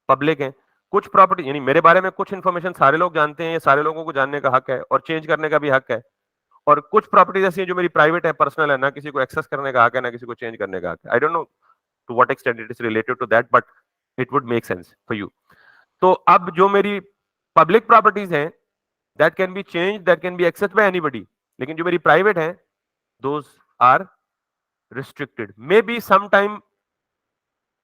पब्लिक है। कुछ प्रॉपर्टी यानी मेरे बारे में कुछ इन्फॉर्मेशन सारे लोग जानते हैं, ये सारे लोगों को जानने का हक है और चेंज करने का भी हक है, और कुछ प्रॉपर्टीज ऐसी हैं जो मेरी प्राइवेट है, पर्सनल है, ना किसी को एक्सेस करने का हक है, ना किसी को चेंज करने का हक है। I don't know to what extent it is related to that, but it would make sense for you. तो अब जो मेरी पब्लिक प्रॉपर्टीज हैं, that can be change, that can be access by anybody, लेकिन जो मेरी प्राइवेट है, those are restricted. May be some time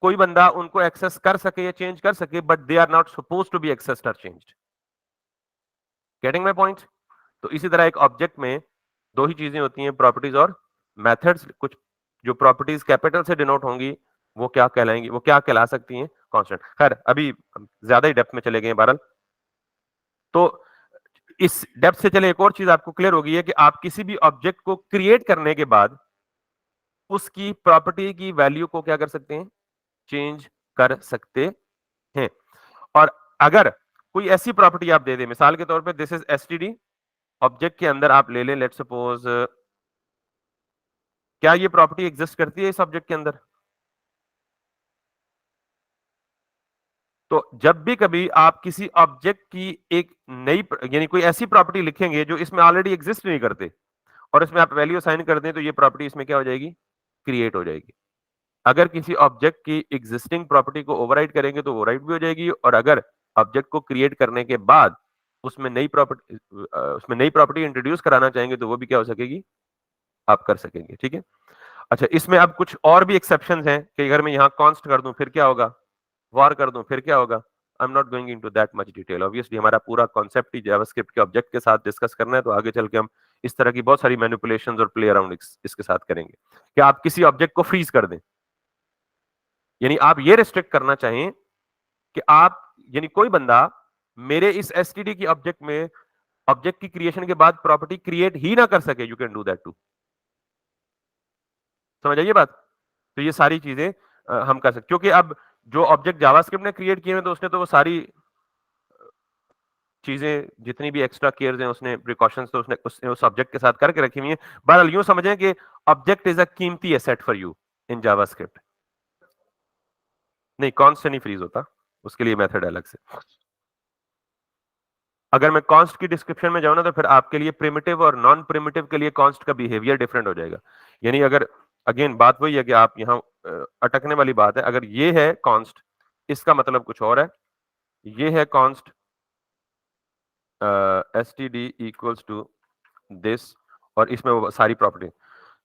कोई बंदा उनको एक्सेस कर सके या चेंज कर सके, but they are not suppose to be accessed और चेंज्ड। Getting my point? तो इसी तरह एक ऑब्जेक्ट में दो ही चीजें होती हैं, प्रॉपर्टीज और मेथड्स। कुछ जो प्रॉपर्टीज कैपिटल से डिनोट होंगी वो क्या कहलाएंगी, वो क्या कहला सकती हैं? कांस्टेंट। खैर अभी ज्यादा ही डेप्थ में चले गए बहरहाल, तो इस डेप्थ से चले एक और चीज आपको क्लियर होगी है कि आप किसी भी ऑब्जेक्ट को क्रिएट करने के बाद उसकी प्रॉपर्टी की वैल्यू को क्या कर सकते हैं? चेंज कर सकते हैं। और अगर कोई ऐसी प्रॉपर्टी आप दे दें, मिसाल के तौर पे दिस इज एसटीडी, ऑब्जेक्ट के अंदर आप ले लें, लेट्स सपोज, क्या ये प्रॉपर्टी एग्जिस्ट करती है इस ऑब्जेक्ट के अंदर? तो जब भी कभी आप किसी ऑब्जेक्ट की एक नई यानी कोई ऐसी प्रॉपर्टी लिखेंगे जो इसमें ऑलरेडी एग्जिस्ट नहीं करते, और इसमें आप वैल्यू असाइन कर दें, तो ये प्रॉपर्टी इसमें क्या हो जाएगी? क्रिएट हो जाएगी। अगर किसी ऑब्जेक्ट की एग्जिस्टिंग प्रॉपर्टी को ओवरराइड करेंगे तो ओवरराइड भी हो जाएगी, और अगर ऑब्जेक्ट को क्रिएट करने के बाद उसमें नई प्रॉपर्टी इंट्रोड्यूस कराना चाहेंगे तो वो भी क्या हो सकेगी? आप कर सकेंगे। ठीक है। अच्छा, इसमें अब कुछ और भी एक्सेप्शंस हैं कि अगर मैं यहां कॉन्स्ट कर दूं फिर क्या होगा, वॉर कर दूं फिर क्या होगा। I am not going into that much detail, obviously हमारा पूरा कॉन्सेप्ट ही जावास्क्रिप्ट के ऑब्जेक्ट के साथ डिस्कस करना है, तो आगे चल के हम इस तरह की बहुत सारी मैनिपुलेशंस और प्ले अराउंड इसके साथ करेंगे कि आप किसी ऑब्जेक्ट को फ्रीज कर दें, यानी आप ये रिस्ट्रिक्ट करना चाहें कि आप, यानी कोई बंदा मेरे इस एसटीडी की ऑब्जेक्ट में ऑब्जेक्ट की क्रिएशन के बाद प्रॉपर्टी क्रिएट ही ना कर सके, you can do that too. समझ आइए बात? तो ये सारी चीजें हम कर सकते, क्योंकि अब जो ऑब्जेक्ट जावास्क्रिप्ट ने क्रिएट किए हैं तो उसने तो वो सारी चीजें जितनी भी एक्स्ट्रा केयर्स हैं उसने प्रिकॉशंस तो उसने उस ऑब्जेक्ट के साथ करके रखी हुई है। बहरहाल यूं समझें कि ऑब्जेक्ट इज अ कीमती asset for you in JavaScript. नहीं, कॉन्स्ट से नहीं फ्रीज होता, उसके लिए मेथड अलग से। अगर मैं कॉन्स्ट की डिस्क्रिप्शन में जाऊं ना तो फिर आपके लिए प्रिमिटिव और नॉन प्रिमिटिव के लिए कॉन्स्ट का बिहेवियर डिफरेंट हो जाएगा। यानी अगर अगेन बात वही है कि आप यहां अटकने वाली बात है। अगर ये है कॉन्स्ट, इसका मतलब कुछ और है। ये है const S T D equals to this, और इसमें वो सारी प्रॉपर्टी।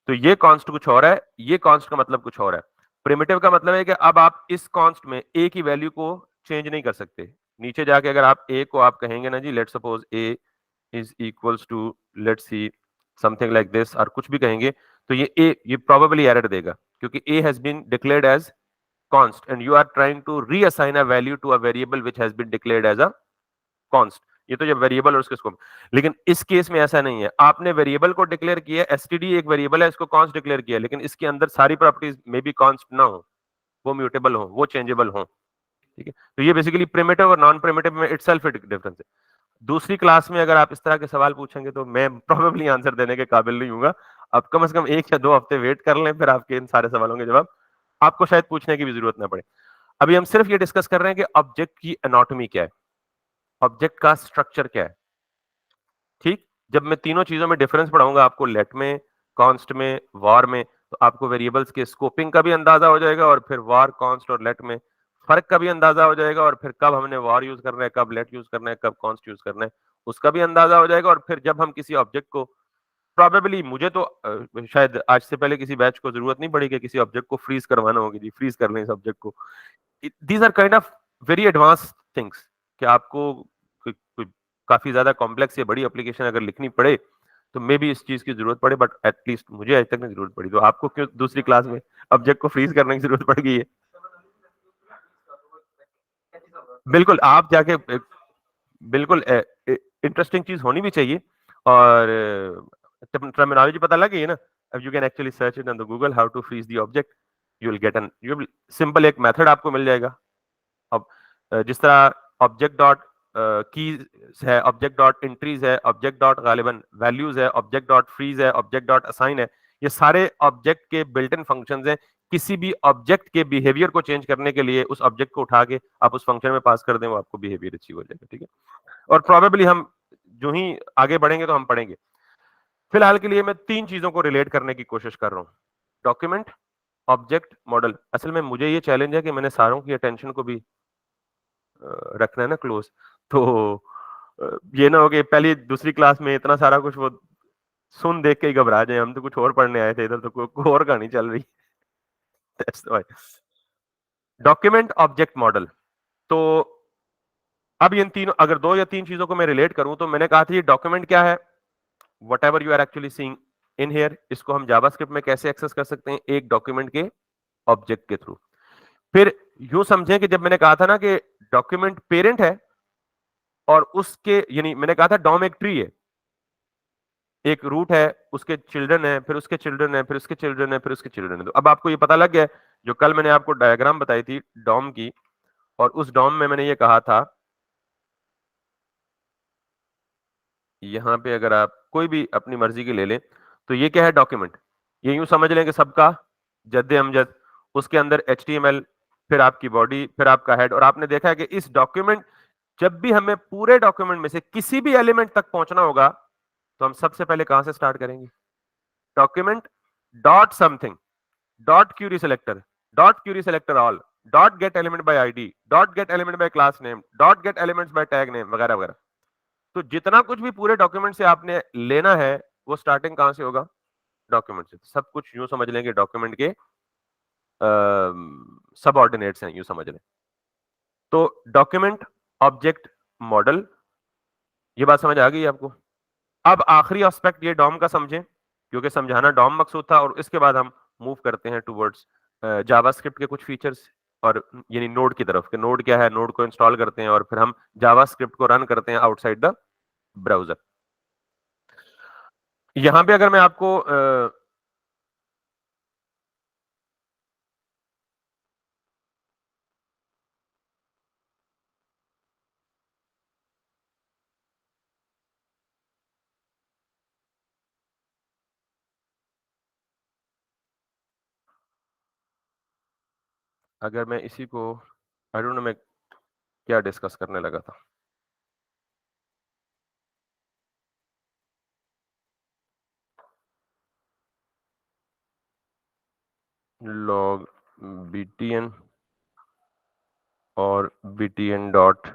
तो ये कॉन्स्ट कुछ और है, ये कॉन्स्ट का मतलब कुछ और है। प्रिमिटिव का मतलब है कि अब आप इस कॉन्स्ट में ए की वैल्यू को चेंज नहीं कर सकते। नीचे जाके अगर आप ए को आप कहेंगे ना जी, let suppose a is equals to, let's see, something like this, और कुछ भी कहेंगे तो ये प्रोबेबली एरर देगा, क्योंकि A has been declared as const and you are trying to reassign a value to a variable which has been declared as a const। ये तो जब वेरिएबल और उसके स्कोप। लेकिन इस केस में ऐसा नहीं है, आपने वेरिएबल को डिक्लेयर किया, एसटीडी एक वेरिएबल है, इसको कॉन्स्ट डिक्लेयर किया, लेकिन इसके अंदर सारी प्रॉपर्टीज मे बी कॉन्स्ट ना हो, वो म्यूटेबल हो, वो चेंजेबल हो। ठीक है, तो ये बेसिकली प्रिमिटिव और नॉन प्रिमिटिव में इटसेल्फ डिफरेंस है। दूसरी क्लास में अगर आप इस तरह के सवाल पूछेंगे तो मैं प्रोबेबली आंसर देने के काबिल नहीं हूँ। अब कम से कम 1 या 2 हफ्ते वेट कर लें, फिर आपके इन सारे सवालों के जवाब आपको शायद पूछने की भी जरूरत ना पड़े। अभी हम सिर्फ ये डिस्कस कर रहे हैं कि ऑब्जेक्ट की एनाटॉमी क्या है, ऑब्जेक्ट का स्ट्रक्चर क्या है। ठीक, जब मैं तीनों चीजों में डिफरेंस पढ़ाऊंगा आपको, लेट में, कॉन्स्ट में, वॉर में, तो आपको वेरिएबल्स के स्कोपिंग का भी अंदाजा हो जाएगा, और फिर वॉर, कॉन्स्ट और लेट में फर्क का भी अंदाजा हो जाएगा, और फिर कब हमने वॉर यूज करना है, कब लेट यूज करना है, कब कॉन्स्ट यूज करना है, उसका भी अंदाजा हो जाएगा। और फिर जब हम किसी ऑब्जेक्ट को, प्रोबेबली मुझे तो शायद आज से पहले किसी बैच को जरूरत नहीं पड़ी कि किसी ऑब्जेक्ट को फ्रीज करवाना होगी, जी फ्रीज कर लें इस ऑब्जेक्ट को। These are kind of very advance things कि आपको कोई काफी ज्यादा कॉम्प्लेक्स या बड़ी एप्लीकेशन अगर लिखनी पड़े तो मे भी इस चीज की जरूरत पड़े, बट एटलीस्ट मुझे आज तक नहीं जरूरत पड़ी। तो आपको क्यों दूसरी क्लास में ऑब्जेक्ट को फ्रीज करने की जरूरत पड़ गई है? बिल्कुल, आप जाके बिल्कुल इंटरेस्टिंग चीज होनी भी चाहिए। और टर्मिनोलॉजी पता लग गई है ना। अब you can actually search it on the Google, how to freeze the object. You will get an, you will simple एक मेथड आपको मिल जाएगा। अब जिस तरह ऑब्जेक्ट डॉट कीज है, ऑब्जेक्ट डॉट एंट्रीज है, ऑब्जेक्ट डॉट गालिबन वैल्यूज है, ऑब्जेक्ट डॉट फ्रीज है, ऑब्जेक्ट डॉट असाइन है, ये सारे ऑब्जेक्ट के बिल्ट इन फंक्शंस हैं। किसी भी ऑब्जेक्ट के बिहेवियर को चेंज करने के लिए उस ऑब्जेक्ट को उठा के आप उस फंक्शन में पास कर दें, वो आपको बिहेवियर अचीव हो जाएगा। ठीक है, और प्रोबेबली हम जो ही आगे बढ़ेंगे तो हम पढ़ेंगे। फिलहाल के लिए मैं 3 चीजों को रिलेट करने की कोशिश कर रहा हूं, डॉक्यूमेंट, ऑब्जेक्ट, मॉडल। असल में मुझे ये चैलेंज है कि मैंने सारों की अटेंशन को भी रखना है ना क्लोज। तो ये ना हो कि पहली दूसरी क्लास में इतना सारा कुछ वो सुन देख के ही घबरा जाए, हम तो कुछ और पढ़ने आए थे, इधर तो कोई और कहानी चल रही। Document, object, model. तो अब इन तीनों, अगर 2 या 3 चीजों को मैं रिलेट करूं तो मैंने कहा था ये डॉक्यूमेंट क्या है, whatever you are actually seeing in here, इसको हम जावास्क्रिप्ट में कैसे एक्सेस कर सकते हैं, एक डॉक्यूमेंट के ऑब्जेक्ट के थ्रू। फिर यूं समझें कि जब मैंने कहा था ना कि डॉक्यूमेंट पेरेंट है, और उसके यानी मैंने कहा था डॉम एक ट्री है, एक रूट है, उसके चिल्ड्रन है, फिर उसके चिल्ड्रन है, फिर उसके चिल्ड्रन है, फिर उसके चिल्ड्रन है। तो अब आपको ये पता लग गया है, जो कल मैंने आपको डायग्राम बताई थी डॉम की, और उस डॉम में मैंने ये कहा था, यहां पे अगर आप कोई भी अपनी मर्जी की ले लें तो ये क्या है, डॉक्यूमेंट। ये यूं समझ लें कि सबका जद्दे अमजद, उसके अंदर HTML, फिर आपकी बॉडी, फिर आपका हेड। और आपने देखा है कि इस डॉक्यूमेंट, जब भी हमें पूरे डॉक्यूमेंट में से किसी भी एलिमेंट तक पहुंचना होगा तो हम सबसे पहले कहां से स्टार्ट करेंगे, document dot something, dot Curie selector, dot Curie selector all, dot gate element by ID, dot gate element by class name, dot gate elements bye tag name, वगैरह वगैरह। तो जितना कुछ भी पूरे डॉक्यूमेंट से आपने लेना है वो स्टार्टिंग कहां से होगा, डॉक्यूमेंट से। सब कुछ यूं समझ लेंगे डॉक्यूमेंट के सब ऑर्डिनेट्स हैं, यूं समझ लें। तो डॉक्यूमेंट, ऑब्जेक्ट, मॉडल, ये बात समझ आ गई आपको। अब आखिरी एस्पेक्ट ये डॉम का समझें, क्योंकि समझाना डॉम मकसूद था, और इसके बाद हम मूव करते हैं टुवर्ड्स जावास्क्रिप्ट के कुछ फीचर्स, और यानी नोड की तरफ, कि नोड क्या है, नोड को इंस्टॉल करते हैं और फिर हम जावास्क्रिप्ट को रन करते हैं आउटसाइड द ब्राउजर। यहां पे अगर मैं आपको अगर मैं इसी को आई डोंट नो मैं क्या डिस्कस करने लगा था। लॉग btn और btn डॉट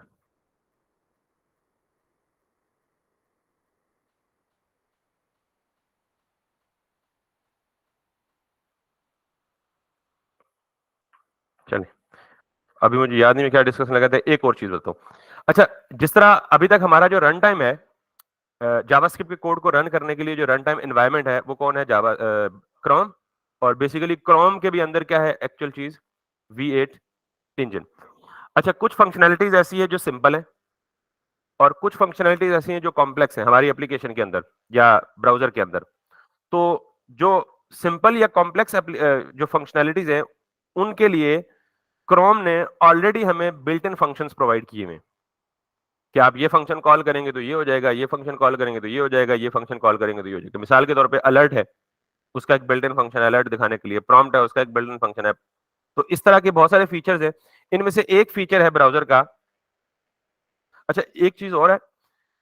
चलिए, अभी मुझे याद नहीं मैं क्या डिस्कशन लगा था। एक और चीज बताऊं। अच्छा, जिस तरह अभी तक हमारा जो रन टाइम है जावास्क्रिप्ट के कोड को रन करने के लिए जो रन टाइम एनवायरनमेंट है वो कौन है? जावा क्रोम। और बेसिकली क्रोम के भी अंदर क्या है एक्चुअल चीज? V8 engine. अच्छा, कुछ फंक्शनैलिटीज ऐसी है जो सिंपल है और कुछ फंक्शनैलिटीज ऐसी हैं जो कॉम्प्लेक्स हैं हमारी एप्लीकेशन के अंदर या ब्राउजर के अंदर। तो जो सिंपल या कॉम्प्लेक्स जो फंक्शनैलिटीज हैं उनके लिए क्रोम ने ऑलरेडी हमें बिल्ट इन फंक्शंस प्रोवाइड किए हुए हैं कि आप ये फंक्शन कॉल करेंगे तो ये हो जाएगा, ये फंक्शन कॉल करेंगे तो ये हो जाएगा, ये फंक्शन कॉल करेंगे तो ये हो जाएगा। मिसाल के तौर पे अलर्ट है, उसका एक बिल्ट इन फंक्शन है अलर्ट दिखाने के लिए। प्रॉम्प्ट है, उसका एक बिल्ट इन फंक्शन है। तो इस तरह के बहुत सारे फीचर्स हैं। इनमें से एक फीचर है ब्राउजर का। अच्छा, एक चीज और है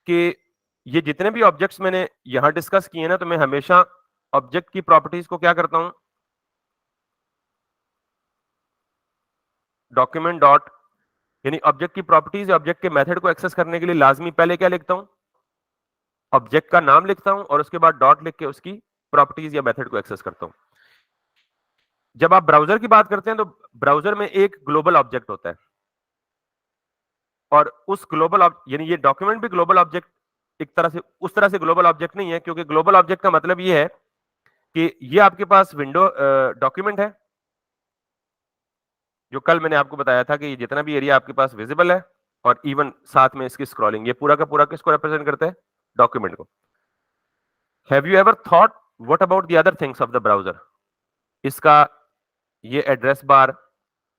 कि ये जितने भी ऑब्जेक्ट्स मैंने यहां डिस्कस किए ना, तो मैं हमेशा ऑब्जेक्ट की प्रॉपर्टीज को क्या करता हूं? डॉक्यूमेंट डॉट, यानी ऑब्जेक्ट की प्रॉपर्टीज या ऑब्जेक्ट के मेथड को एक्सेस करने के लिए लाजमी पहले क्या लिखता हूं? ऑब्जेक्ट का नाम लिखता हूं और उसके बाद डॉट लिख के उसकी प्रॉपर्टीज या मेथड को एक्सेस करता हूं। जब आप ब्राउजर की बात करते हैं तो ब्राउजर में एक ग्लोबल ऑब्जेक्ट होता है और उस ग्लोबल यानी ये डॉक्यूमेंट भी ग्लोबल ऑब्जेक्ट एक तरह से, उस तरह से ग्लोबल ऑब्जेक्ट नहीं है, क्योंकि ग्लोबल ऑब्जेक्ट का मतलब ये है कि ये आपके पास विंडो डॉक्यूमेंट है जो कल मैंने आपको बताया था कि ये जितना भी एरिया आपके पास विजिबल है और इवन साथ में इसकी स्क्रॉलिंग, ये पूरा का पूरा किसको रिप्रेजेंट करता है? डॉक्यूमेंट को। Have you ever thought what about the other things of the browser? इसका ये एड्रेस बार,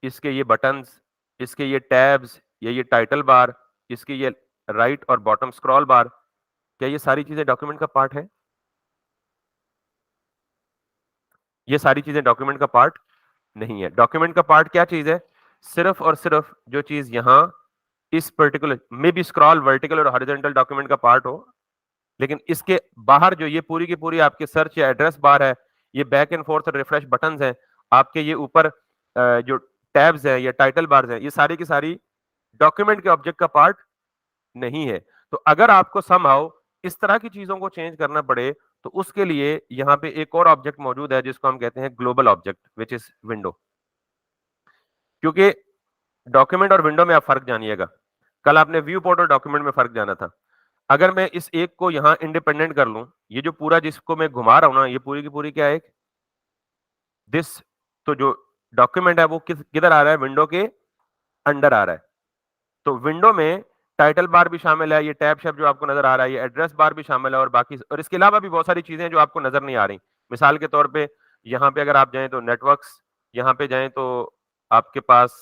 इसके ये बटन्स, इसके ये टैब्स, ये टाइटल बार, इसके ये राइट और बॉटम स्क्रॉल बार, क्या ये सारी चीजें डॉक्यूमेंट का पार्ट है? ये सारी चीजें डॉक्यूमेंट का पार्ट नहीं है। डॉक्यूमेंट का पार्ट क्या चीज है? सिर्फ और सिर्फ जो चीज यहां इस particular may be scroll vertical और हॉरिजॉन्टल डॉक्यूमेंट का पार्ट हो, लेकिन इसके बाहर जो ये पूरी की पूरी आपके सर्च या एड्रेस बार है, ये बैक एंड फोर्थ और रिफ्रेश बटन्स हैं, आपके ये ऊपर जो टैब्स हैं या टाइटल बार्स हैं, ये सारी की सारी डॉक्यूमेंट के ऑब्जेक्ट का पार्ट नहीं है। तो अगर आपको समहाउ इस तरह की चीजों को चेंज करना पड़े तो उसके लिए यहाँ पे एक और ऑब्जेक्ट मौजूद है जिसको हम कहते हैं global object which is window. क्योंकि डॉक्यूमेंट और विंडो में आप फर्क जानिएगा। कल आपने व्यू पोर्ट और डॉक्यूमेंट में फर्क जाना था। अगर मैं इस एक को यहां इंडिपेंडेंट कर लूं, ये जो पूरा जिसको मैं घुमा रहा हूं ना, ये पूरी की पूरी क्या है? दिस। तो जो डॉक्यूमेंट है वो किधर आ रहा है? विंडो के अंडर आ रहा है। तो विंडो में टाइटल बार भी शामिल है, ये टैब शैब जो आपको नजर आ रहा है, ये एड्रेस बार भी शामिल है और बाकी और इसके अलावा भी बहुत सारी चीजें हैं जो आपको नजर नहीं आ रही। मिसाल के तौर पे यहाँ पे अगर आप जाएं तो नेटवर्क्स, यहाँ पे जाएं तो आपके पास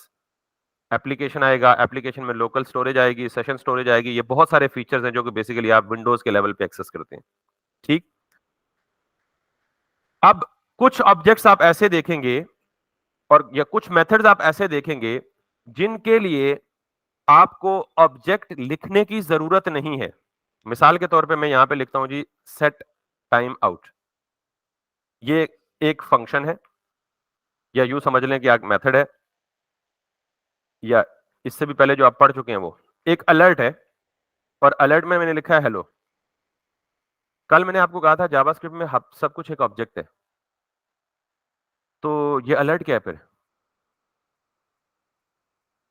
एप्लीकेशन आएगा, एप्लीकेशन में लोकल स्टोरेज आएगी, सेशन स्टोरेज आएगी। ये बहुत सारे फीचर्स हैं जो कि बेसिकली आप विंडोज के लेवल पे एक्सेस करते हैं। ठीक। अब कुछ ऑब्जेक्ट्स आप ऐसे देखेंगे और या कुछ मेथड्स आप ऐसे देखेंगे जिनके लिए आपको ऑब्जेक्ट लिखने की जरूरत नहीं है। मिसाल के तौर पे मैं यहां पे लिखता हूं जी सेट टाइम आउट। ये एक फंक्शन है या यूं समझ लें कि एक मेथड है, या इससे भी पहले जो आप पढ़ चुके हैं वो एक अलर्ट है और अलर्ट में मैंने लिखा है हेलो। कल मैंने आपको कहा था जावास्क्रिप्ट में सब कुछ एक ऑब्जेक्ट है। तो ये अलर्ट क्या है फिर?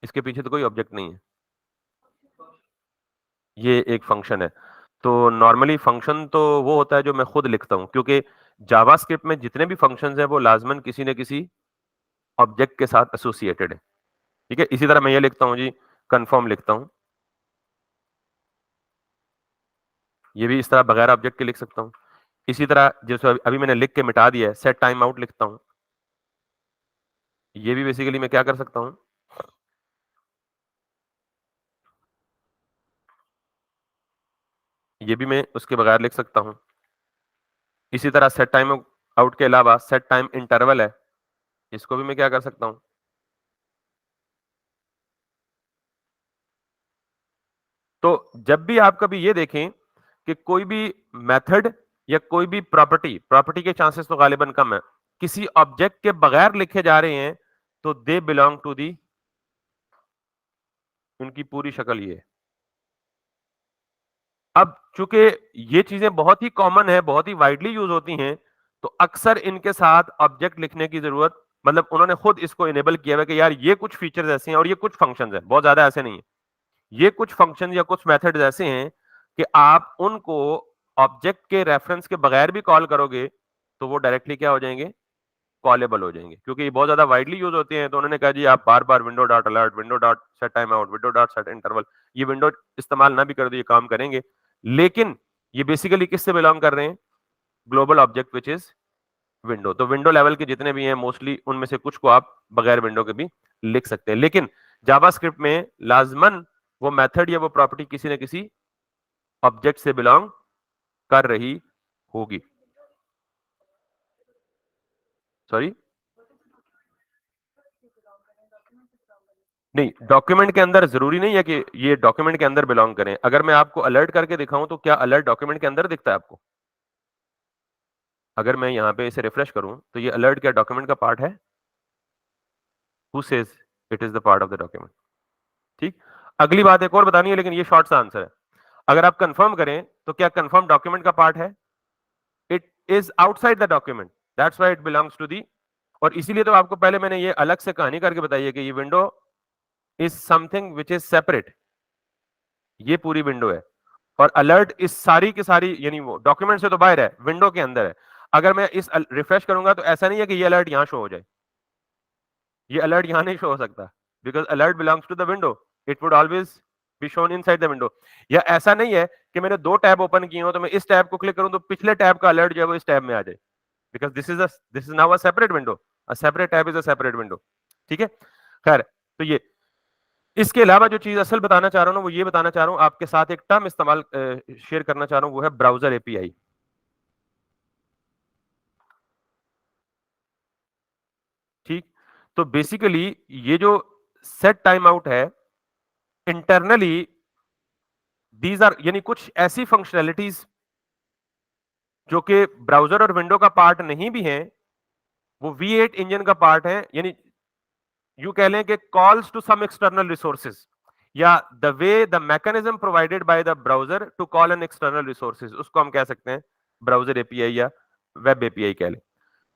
इसके पीछे तो कोई ऑब्जेक्ट नहीं है, ये एक फंक्शन है। तो नॉर्मली फंक्शन तो वो होता है जो मैं खुद लिखता हूं, क्योंकि जावास्क्रिप्ट में जितने भी फंक्शंस हैं वो लाजमन किसी न किसी ऑब्जेक्ट के साथ एसोसिएटेड है। ठीक है, इसी तरह मैं ये लिखता हूं जी कंफर्म लिखता हूं, ये भी इस तरह बगैर ऑब्जेक्ट के लिख सकता हूं। इसी तरह जैसे अभी मैंने लिख के मिटा दिया है सेट टाइम आउट लिखता हूं, ये भी बेसिकली मैं क्या कर सकता हूं? ये भी मैं उसके बगैर लिख सकता हूं। इसी तरह सेट टाइम आउट के अलावा सेट टाइम इंटरवल है, इसको भी मैं क्या कर सकता हूं? तो जब भी आप कभी ये देखें कि कोई भी मेथड या कोई भी प्रॉपर्टी के चांसेस तो गालिबन कम है, किसी ऑब्जेक्ट के बगैर लिखे जा रहे हैं तो दे बिलोंग टू दी, उनकी पूरी शक्ल ये है। अब चूंकि ये चीजें बहुत ही कॉमन है, बहुत ही वाइडली यूज होती हैं, तो अक्सर इनके साथ ऑब्जेक्ट लिखने की जरूरत, मतलब उन्होंने खुद इसको इनेबल किया है कि यार ये कुछ फीचर्स ऐसे हैं और ये कुछ फंक्शंस हैं, बहुत ज्यादा ऐसे नहीं है, ये कुछ फंक्शन या कुछ मेथड्स ऐसे हैं कि आप उनको ऑब्जेक्ट के रेफरेंस के बगैर भी कॉल करोगे तो वो डायरेक्टली क्या हो जाएंगे, कॉलेबल हो जाएंगे, क्योंकि ये बहुत ज्यादा वाइडली यूज होते हैं। तो उन्होंने कहा जी आप बार बार window dot alert, window dot set time out, window dot set interval, ये विंडो इस्तेमाल ना भी कर दो ये काम करेंगे, लेकिन ये बेसिकली किससे बिलोंग कर रहे हैं, global object which is window. तो विंडो लेवल के जितने भी हैं मोस्टली उनमें से कुछ को आप बगैर विंडो के भी लिख सकते हैं, लेकिन जावास्क्रिप्ट में लाजमन वो मेथड या वो प्रॉपर्टी किसी न किसी ऑब्जेक्ट से बिलोंग कर रही होगी। सॉरी, नहीं, डॉक्यूमेंट के अंदर जरूरी नहीं है कि ये डॉक्यूमेंट के अंदर बिलोंग करें। अगर मैं आपको अलर्ट करके दिखाऊं तो क्या अलर्ट डॉक्यूमेंट के अंदर दिखता है आपको? अगर मैं यहां पे इसे रिफ्रेश करूं तो ये अलर्ट क्या डॉक्यूमेंट का पार्ट है? Who says it is the part of the document? ठीक। अगली बात एक और बतानी है, लेकिन ये शॉर्ट सा आंसर है। अगर आप कंफर्म करें तो क्या कंफर्म डॉक्यूमेंट का पार्ट है? It is outside the document, that's why it belongs to the. और इसीलिए तो आपको पहले मैंने ये अलग से कहानी करके बताई है कि ये window is something which is separate, ये पूरी विंडो है, और अलर्ट इस सारी की सारी, यानी वो डॉक्यूमेंट से तो बाहर है, विंडो के अंदर है। अगर मैं इस रिफ्रेश करूंगा तो ऐसा नहीं है कि ये अलर्ट यहां शो हो जाए, ये अलर्ट यहां नहीं शो हो सकता, because alert belongs to the window, it would always be shown inside the window. या ऐसा नहीं है कि मैंने दो टैब ओपन किए हो तो मैं इस टैब को क्लिक करूं तो पिछले टैब का अलर्ट जो है वो इस टैब में आ जाए, because this is now a separate window, a separate tab is a separate window. ठीक है, खैर, तो ये, इसके अलावा जो चीज असल बताना चाह रहा हूं वो ये बताना चाह रहा हूं आपके साथ, एक टर्म इस्तेमाल शेयर करना चाह रहा हूं, वो है ब्राउजर एपीआई। ठीक। तो बेसिकली ये जो सेट टाइम आउट है, इंटरनली दीज आर, यानी कुछ ऐसी फंक्शनैलिटीज जो कि ब्राउजर और विंडो का पार्ट नहीं भी है, वो V8 इंजन का पार्ट है, यानी यू कह लें कि calls to some external resources, या the way the mechanism provided by the browser to call an external resources, उसको हम कह सकते हैं ब्राउजर एपीआई या वेब एपीआई कह लें।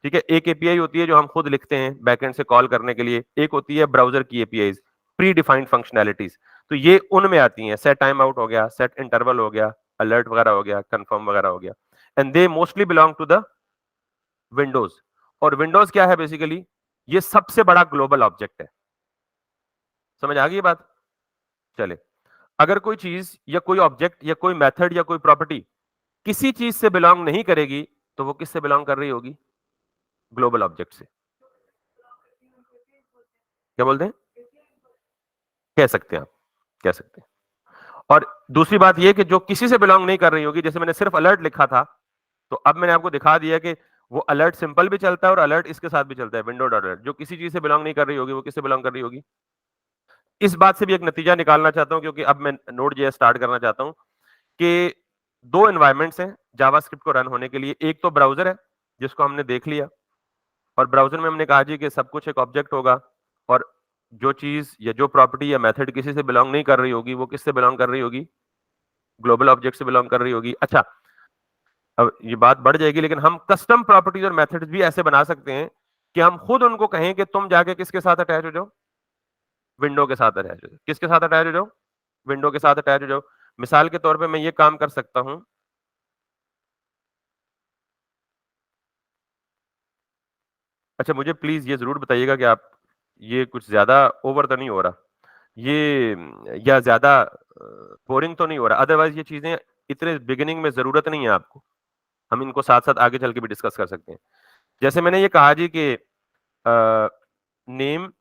ठीक है, एक एपीआई होती है जो हम खुद लिखते हैं बैकएंड से कॉल करने के लिए, एक होती है ब्राउजर की एपीआईज, प्री डिफाइंड फंक्शनैलिटीज। तो ये उनमें आती हैं, सेट टाइम आउट हो गया, सेट इंटरवल हो गया, अलर्ट वगैरह हो गया, कंफर्म वगैरह हो गया, and they mostly belong to the windows. और विंडोज क्या है बेसिकली, ये सबसे बड़ा ग्लोबल ऑब्जेक्ट है। समझ आ गई ये बात? चले, अगर कोई चीज या कोई ऑब्जेक्ट या कोई मेथड या कोई प्रॉपर्टी किसी चीज से बिलोंग नहीं करेगी तो वो किससे बिलोंग कर रही होगी? ग्लोबल ऑब्जेक्ट से। क्या बोलते हैं? कह सकते हैं आप, कह सकते हैं। और दूसरी बात यह कि जो किसी से बिलोंग नहीं कर रही होगी, जैसे मैंने सिर्फ अलर्ट लिखा था, तो अब मैंने आपको दिखा दिया कि वो अलर्ट सिंपल भी चलता है और अलर्ट इसके साथ भी चलता है, विंडो डॉट अलर्ट। जो किसी चीज से बिलोंग नहीं कर रही होगी वो किससे बिलोंग कर रही होगी? इस बात से भी एक नतीजा निकालना चाहता हूं, क्योंकि अब मैं नोड जेएस स्टार्ट करना चाहता हूं, कि दो एनवायरमेंट्स हैं जावास्क्रिप्ट को रन होने के लिए। एक तो ब्राउजर है जिसको हमने देख लिया, और ब्राउजर में हमने कहा जी कि सब कुछ एक ऑब्जेक्ट होगा, और जो चीज या जो प्रॉपर्टी या मेथड किसी से बिलोंग नहीं कर रही होगी वो किससे बिलोंग कर रही होगी? ग्लोबल ऑब्जेक्ट से बिलोंग कर रही होगी। अच्छा, अब ये बात बढ़ जाएगी, लेकिन हम कस्टम प्रॉपर्टीज और मेथड्स भी ऐसे बना सकते हैं कि हम खुद उनको कहें कि तुम जाके किसके साथ अटैच हो जाओ? विंडो के साथ अटैच हो जाओ। किसके साथ अटैच हो जाओ? विंडो के साथ अटैच हो जाओ। मिसाल के तौर पे मैं ये काम कर सकता हूं, अच्छा मुझे प्लीज ये जरूर बताइएगा कि आप, ये कुछ ज्यादा ओवर तो नहीं हो रहा ये, या ज्यादा बोरिंग तो नहीं हो रहा? अदरवाइज ये चीजें इतने बिगिनिंग में जरूरत नहीं है आपको, हम इनको साथ साथ आगे चल के भी डिस्कस कर सकते हैं। जैसे मैंने ये कहा जी कि नेम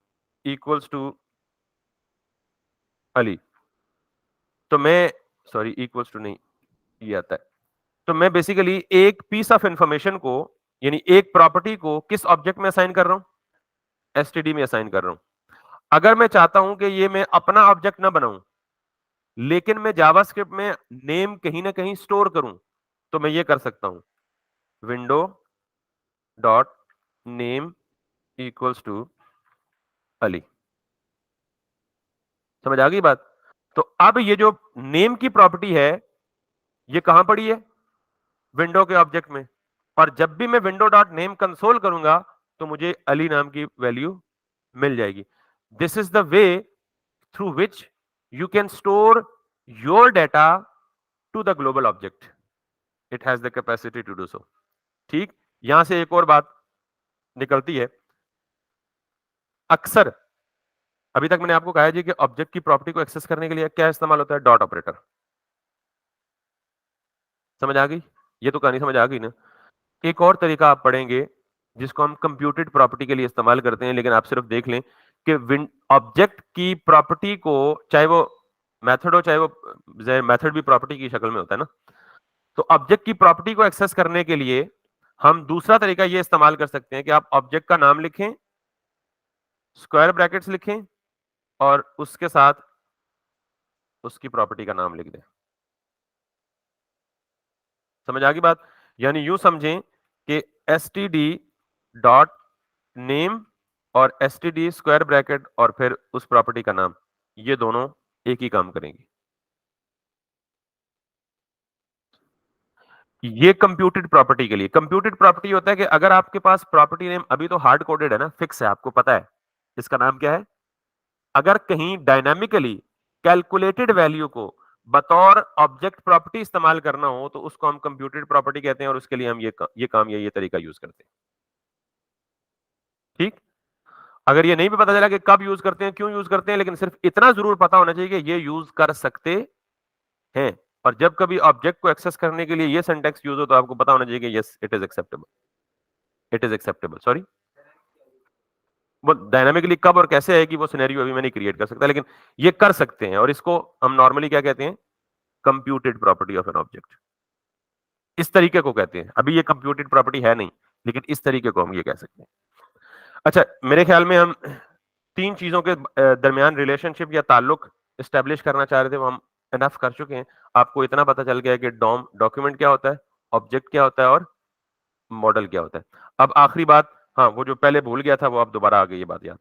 इक्वल्स टू अली, तो मैं, सॉरी इक्वल्स टू नहीं, ये आता है। तो मैं बेसिकली एक पीस ऑफ इंफॉर्मेशन को, यानी एक प्रॉपर्टी को किस ऑब्जेक्ट में असाइन कर रहा हूं? एसटीडी में असाइन कर रहा हूं। अगर मैं चाहता हूं कि ये मैं अपना ऑब्जेक्ट ना बनाऊं, लेकिन मैं जावास्क्रिप्ट में नेम कहीं ना कहीं स्टोर करूं तो मैं ये कर सकता हूं, window dot name equals to Ali. समझ आ गई बात? तो अब ये जो नेम की प्रॉपर्टी है ये कहां पड़ी है? विंडो के ऑब्जेक्ट में। और जब भी मैं विंडो डॉट नेम कंसोल करूंगा तो मुझे अली नाम की वैल्यू मिल जाएगी। This is the way through which you can store your data to the global object. It has the capacity to do so. ठीक। यहां से एक और बात निकलती है, अक्सर अभी तक मैंने आपको कहा है जी कि ऑब्जेक्ट की प्रॉपर्टी को एक्सेस करने के लिए क्या इस्तेमाल होता है? Dot operator. समझ आ गई? ये तो कहानी समझ आ गई ना। एक और तरीका आप पढ़ेंगे जिसको हम कंप्यूटेड प्रॉपर्टी के लिए इस्तेमाल करते हैं, लेकिन आप सिर्फ देख लें कि ऑब्जेक्ट की प्रॉपर्टी को, चाहे वो मेथड हो चाहे वो मेथड भी प्रॉपर्टी की शक्ल में होता है ना, तो ऑब्जेक्ट की प्रॉपर्टी को एक्सेस करने के लिए हम दूसरा तरीका यह इस्तेमाल कर सकते हैं कि आप ऑब्जेक्ट का नाम लिखें, स्क्वायर ब्रैकेट्स लिखें और उसके साथ उसकी प्रॉपर्टी का नाम लिख दें। समझ आ गई बात? यानी यूं समझें कि std डॉट नेम और std स्क्वायर ब्रैकेट और फिर उस प्रॉपर्टी का नाम, ये दोनों एक ही काम करेंगे। ये कंप्यूटेड प्रॉपर्टी के लिए। कंप्यूटेड प्रॉपर्टी होता है कि अगर आपके पास प्रॉपर्टी नेम अभी तो हार्ड कोडेड है ना, फिक्स है, आपको पता है इसका नाम क्या है। अगर कहीं डायनामिकली कैलकुलेटेड वैल्यू को बतौर ऑब्जेक्ट प्रॉपर्टी इस्तेमाल करना हो तो उसको हम कंप्यूटेड प्रॉपर्टी कहते हैं और उसके लिए हम ये काम ये तरीका यूज करते हैं। ठीक। अगर ये नहीं भी पता चला कि कब यूज करते हैं, क्यों यूज करते हैं, लेकिन सिर्फ इतना जरूर पता होना चाहिए कि ये यूज कर सकते हैं। और जब कभी ऑब्जेक्ट को एक्सेस करने के लिए ये सिंटैक्स यूज हो तो आपको पता होना चाहिए कि yes it is acceptable, it is acceptable. Sorry, वो डायनामिकली कब और कैसे आएगी वो सिनेरियो अभी मैं नहीं क्रिएट कर सकता, लेकिन ये कर सकते हैं और इसको हम नॉर्मली क्या कहते हैं? Computed property of an object. इस तरीके को कहते हैं। अभी ये कंप्यूटेड प्रॉपर्टी है नहीं, लेकिन इस तरीके को हम ये कह सकते हैं। अच्छा, मेरे ख्याल में हम तीन चीजों के दरमियान रिलेशनशिप या ताल्लुक स्टैब्लिश करना चाह रहे थे, वो हम इनफ कर चुके हैं। आपको इतना पता चल गया है कि डॉम डॉक्यूमेंट क्या होता है, ऑब्जेक्ट क्या होता है और मॉडल क्या होता है। अब आखिरी बात, हाँ, वो जो पहले भूल गया था वो अब दोबारा आ गई ये बात याद।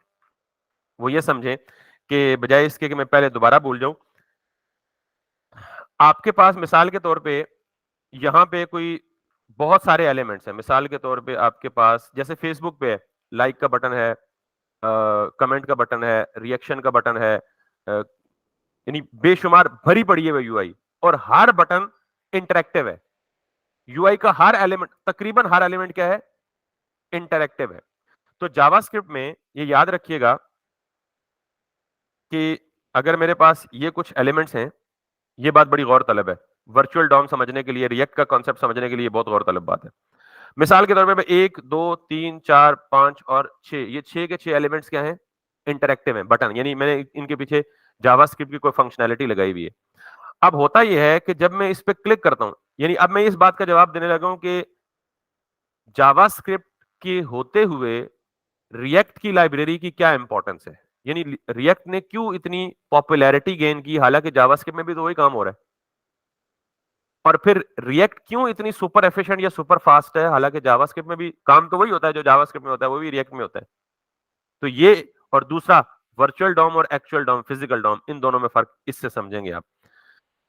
वो ये समझे कि बजाय इसके कि मैं पहले दोबारा भूल जाऊं, आपके पास मिसाल के तौर पे यहां पे कोई बहुत सारे एलिमेंट्स हैं। मिसाल के तौर पे आपके पास जैसे फेसबुक पे लाइक का बटन है, कमेंट का बटन है, रिएक्शन का बटन है, यानी बेशुमार भरी पड़ी है वो यूआई, और हर बटन इंटरेक्टिव है। यूआई का हर एलिमेंट, तकरीबन हर एलिमेंट क्या है? इंटरेक्टिव है। तो जावास्क्रिप्ट में ये याद रखिएगा कि अगर मेरे पास ये कुछ एलिमेंट्स हैं, ये बात बड़ी गौर तलब है। वर्चुअल डॉम समझने के लिए, रिएक्ट का कॉन्सेप्ट समझने के लिए बहुत गौर तलब बात है। मिसाल के तौर पे मैं 1 2 3 4 5 और 6, ये 6 के 6 एलिमेंट्स क्या हैं? इंटरेक्टिव हैं, बटन, यानी मैंने इनके पीछे जावास्क्रिप्ट की कोई फंक्शनैलिटी लगाई हुई है। अब होता यह है कि जब मैं इस पे क्लिक करता हूं, यानी अब मैं इस बात का जवाब देने लगा हूं कि जावास्क्रिप्ट के होते हुए रिएक्ट की लाइब्रेरी की क्या इंपॉर्टेंस है, यानी रिएक्ट ने क्यों इतनी पॉपुलैरिटी गेन की, हालांकि जावास्क्रिप्ट में भी तो वही काम हो रहा है। और फिर रिएक्ट क्यों इतनी सुपर एफिशिएंट या सुपर फास्ट है, हालांकि जावास्क्रिप्ट में भी काम तो वही होता है जो जावास्क्रिप्ट में होता है, वो भी रिएक्ट में होता है। तो ये, और दूसरा वर्चुअल डॉम और एक्चुअल डॉम, फिजिकल डॉम, इन दोनों में फर्क इससे समझेंगे आप।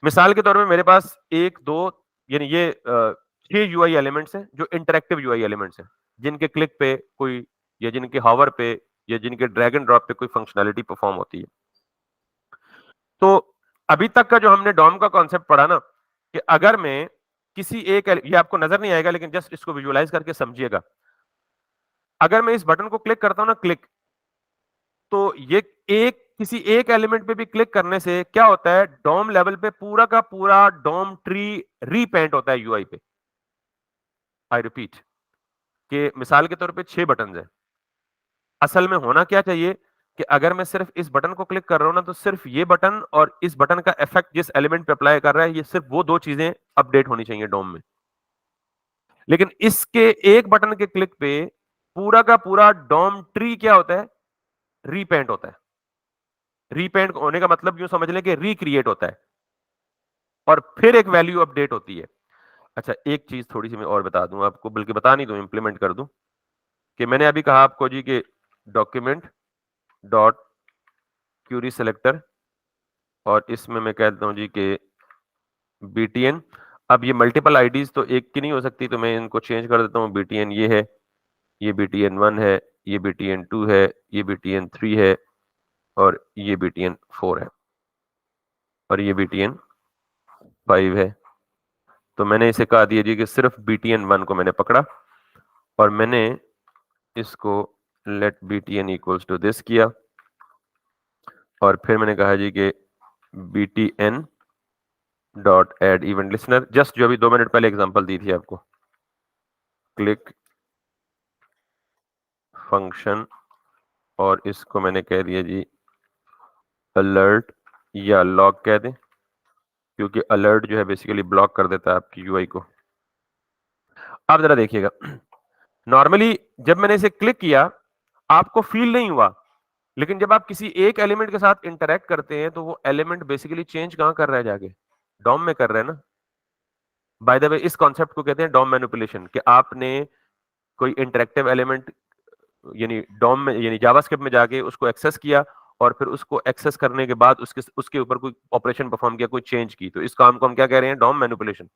मिसाल के तौर पे मेरे पास एक दो, यानी ये 6 यूआई एलिमेंट्स हैं जो इंटरेक्टिव यूआई एलिमेंट्स हैं, जिनके क्लिक पे कोई, या जिनके हॉवर पे, या जिनके ड्रैग एंड ड्रॉप पे कोई फंक्शनैलिटी परफॉर्म होती है। तो अभी तक का जो हमने डॉम का कॉन्सेप्ट पढ़ा ना, कि अगर मैं किसी एक, ये आपको नजर नहीं आएगा लेकिन जस्ट इसको विजुअलाइज करके समझिएगा, अगर मैं इस बटन को क्लिक करता हूं ना, क्लिक, तो ये एक किसी एक एलिमेंट पे भी क्लिक करने से क्या होता है? डॉम लेवल पे पूरा का पूरा डॉम ट्री रीपेंट होता है यूआई पे। आई रिपीट, कि मिसाल के तौर पे 6 बटन है। असल में होना क्या चाहिए कि अगर मैं सिर्फ इस बटन को क्लिक कर रहा हूं ना, तो सिर्फ ये बटन और इस बटन का इफेक्ट जिस एलिमेंट पे अप्लाई कर रहा है, ये सिर्फ वो दो चीजें अपडेट होनी चाहिए डोम में। लेकिन इसके एक बटन के क्लिक पे पूरा का पूरा डोम ट्री क्या होता है? रीपेंट होता है। रीपेंट होने का मतलब यूं समझ लें कि रिक्रिएट होता है। और फिर एक वैल्यू अपडेट होती है। अच्छा, एक चीज थोड़ी सी मैं और बता दूं आपको, बल्कि बता नहीं दूं, इंप्लीमेंट कर दूं, कि मैंने अभी कहा आपको जी कि डॉक्यूमेंट डॉट क्यूरी सेलेक्टर, और इसमें मैं कहता हूं जी कि btn। अब ये मल्टीपल आईडीज तो एक की नहीं हो सकती, तो मैं इनको चेंज कर देता हूं। btn ये है, ये btn1 है, ये btn2 है, ये btn3 है, और ये btn4 है, और ये btn5 है। तो मैंने इसे कहा दिया जी कि सिर्फ btn1 को मैंने पकड़ा और मैंने इसको let btn equals to this किया, और फिर मैंने कहा जी कि btn dot add event listener, just जो अभी 2 मिनट पहले एग्जांपल दी थी आपको, क्लिक फंक्शन, और इसको मैंने कह दिया जी अलर्ट या लॉग कह दें, क्योंकि अलर्ट जो है बेसिकली ब्लॉक कर देता है आपकी यूआई को। आप जरा देखिएगा, नॉर्मली जब मैंने इसे क्लिक किया आपको फील नहीं हुआ, लेकिन जब आप किसी एक एलिमेंट के साथ इंटरेक्ट करते हैं तो वो एलिमेंट बेसिकली चेंज कहां कर रहा है, जाके डॉम में कर रहा है ना। बाय द वे, इस कॉन्सेप्ट को कहते हैं डॉम मैनिपुलेशन, कि आपने कोई इंटरेक्टिव एलिमेंट यानी डॉम में यानी जावास्क्रिप्ट में जाके उसको एक्सेस किया, और फिर उसको एक्सेस करने के बाद उसके उसके ऊपर कोई ऑपरेशन परफॉर्म किया, कोई चेंज की, तो इस काम को हम क्या कह रहे हैं, डॉम मैनिपुलेशन।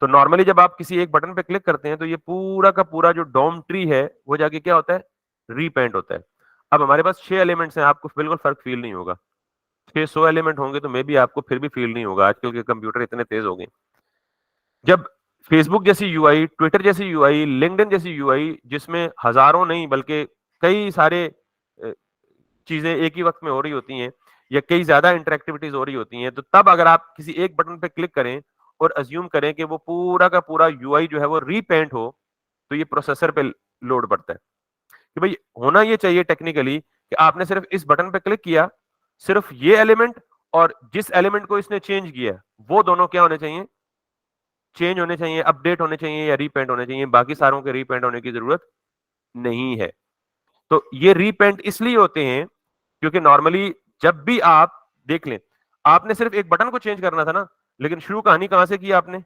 तो नॉर्मली जब आप किसी एक बटन पे क्लिक करते हैं तो ये पूरा का पूरा जो डॉम ट्री है वो जाके क्या होता है, रीपेंट होता है। अब हमारे पास 6 एलिमेंट्स हैं, आपको बिल्कुल फर्क फील नहीं होगा। 600 एलिमेंट होंगे तो मे भी आपको फिर भी फील नहीं होगा, आजकल के कंप्यूटर इतने तेज हो गए। जब फेसबुक जैसी यूआई, ट्विटर जैसी यूआई, लिंक्डइन जैसी यूआई, जिसमें हजारों नहीं बल्कि कई सारे चीजें एक ही वक्त में हो रही होती हैं, या कई ज्यादा इंटरेक्टिविटीज हो रही होती हैं, तो तब अगर आप किसी एक बटन पे क्लिक करें और अज्यूम करें कि वो पूरा का पूरा यूआई जो है वो रीपेंट हो, तो ये प्रोसेसर पे लोड पड़ता है। कि भाई होना ये चाहिए टेक्निकली कि आपने सिर्फ इस बटन पे क्लिक किया, सिर्फ ये एलिमेंट और जिस एलिमेंट को इसने चेंज किया वो दोनों क्या होने चाहिए, चेंज होने चाहिए, अपडेट होने चाहिए या रीपेंट होने चाहिए। बाकी सारों के रीपेंट होने की जरूरत नहीं है। तो ये रीपेंट इसलिए होते हैं क्योंकि नॉर्मली जब भी आप देख लें, आपने सिर्फ एक बटन को चेंज करना था ना, लेकिन शुरू कहानी कहां से की आपने,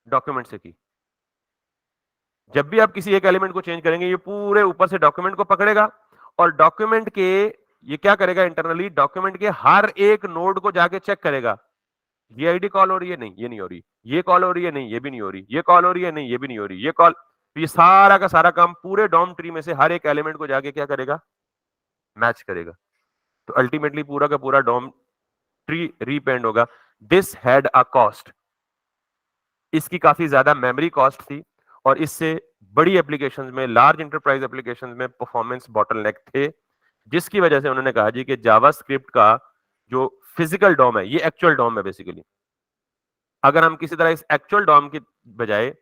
डॉक्यूमेंट से की। जब भी आप किसी एक एलिमेंट को चेंज करेंगे ये पूरे ऊपर से डॉक्यूमेंट को पकड़ेगा, और डॉक्यूमेंट के ये क्या करेगा, इंटरनली डॉक्यूमेंट के हर एक नोड को जाके चेक करेगा, ये आईडी कॉल हो रही है, नहीं ये नहीं हो रही, ये कॉल हो रही है, नहीं ये भी नहीं हो रही, ये कॉल हो रही है, नहीं ये भी नहीं हो रही, ये कॉल। तो ये सारा का सारा काम पूरे डॉम ट्री में से हर एक एलिमेंट को जाके क्या करेगा, मैच करेगा। तो अल्टीमेटली पूरा का पूरा डॉम ट्री रीपेंड होगा। दिस हैड अ कॉस्ट, इसकी काफी ज्यादा मेमोरी कॉस्ट थी, और इससे बड़ी एप्लीकेशंस में, लार्ज इंटरप्राइज एप्लीकेशंस में परफॉर्मेंस बॉटलनेक थे, जिसकी वजह से उन्होंने कहा जी कि जावास्क्रिप्ट का जो फिजिकल डॉम है, ये एक्चुअल डॉम है बेसिकली। अगर हम किसी तरह इस एक्चुअल डॉम की बजाय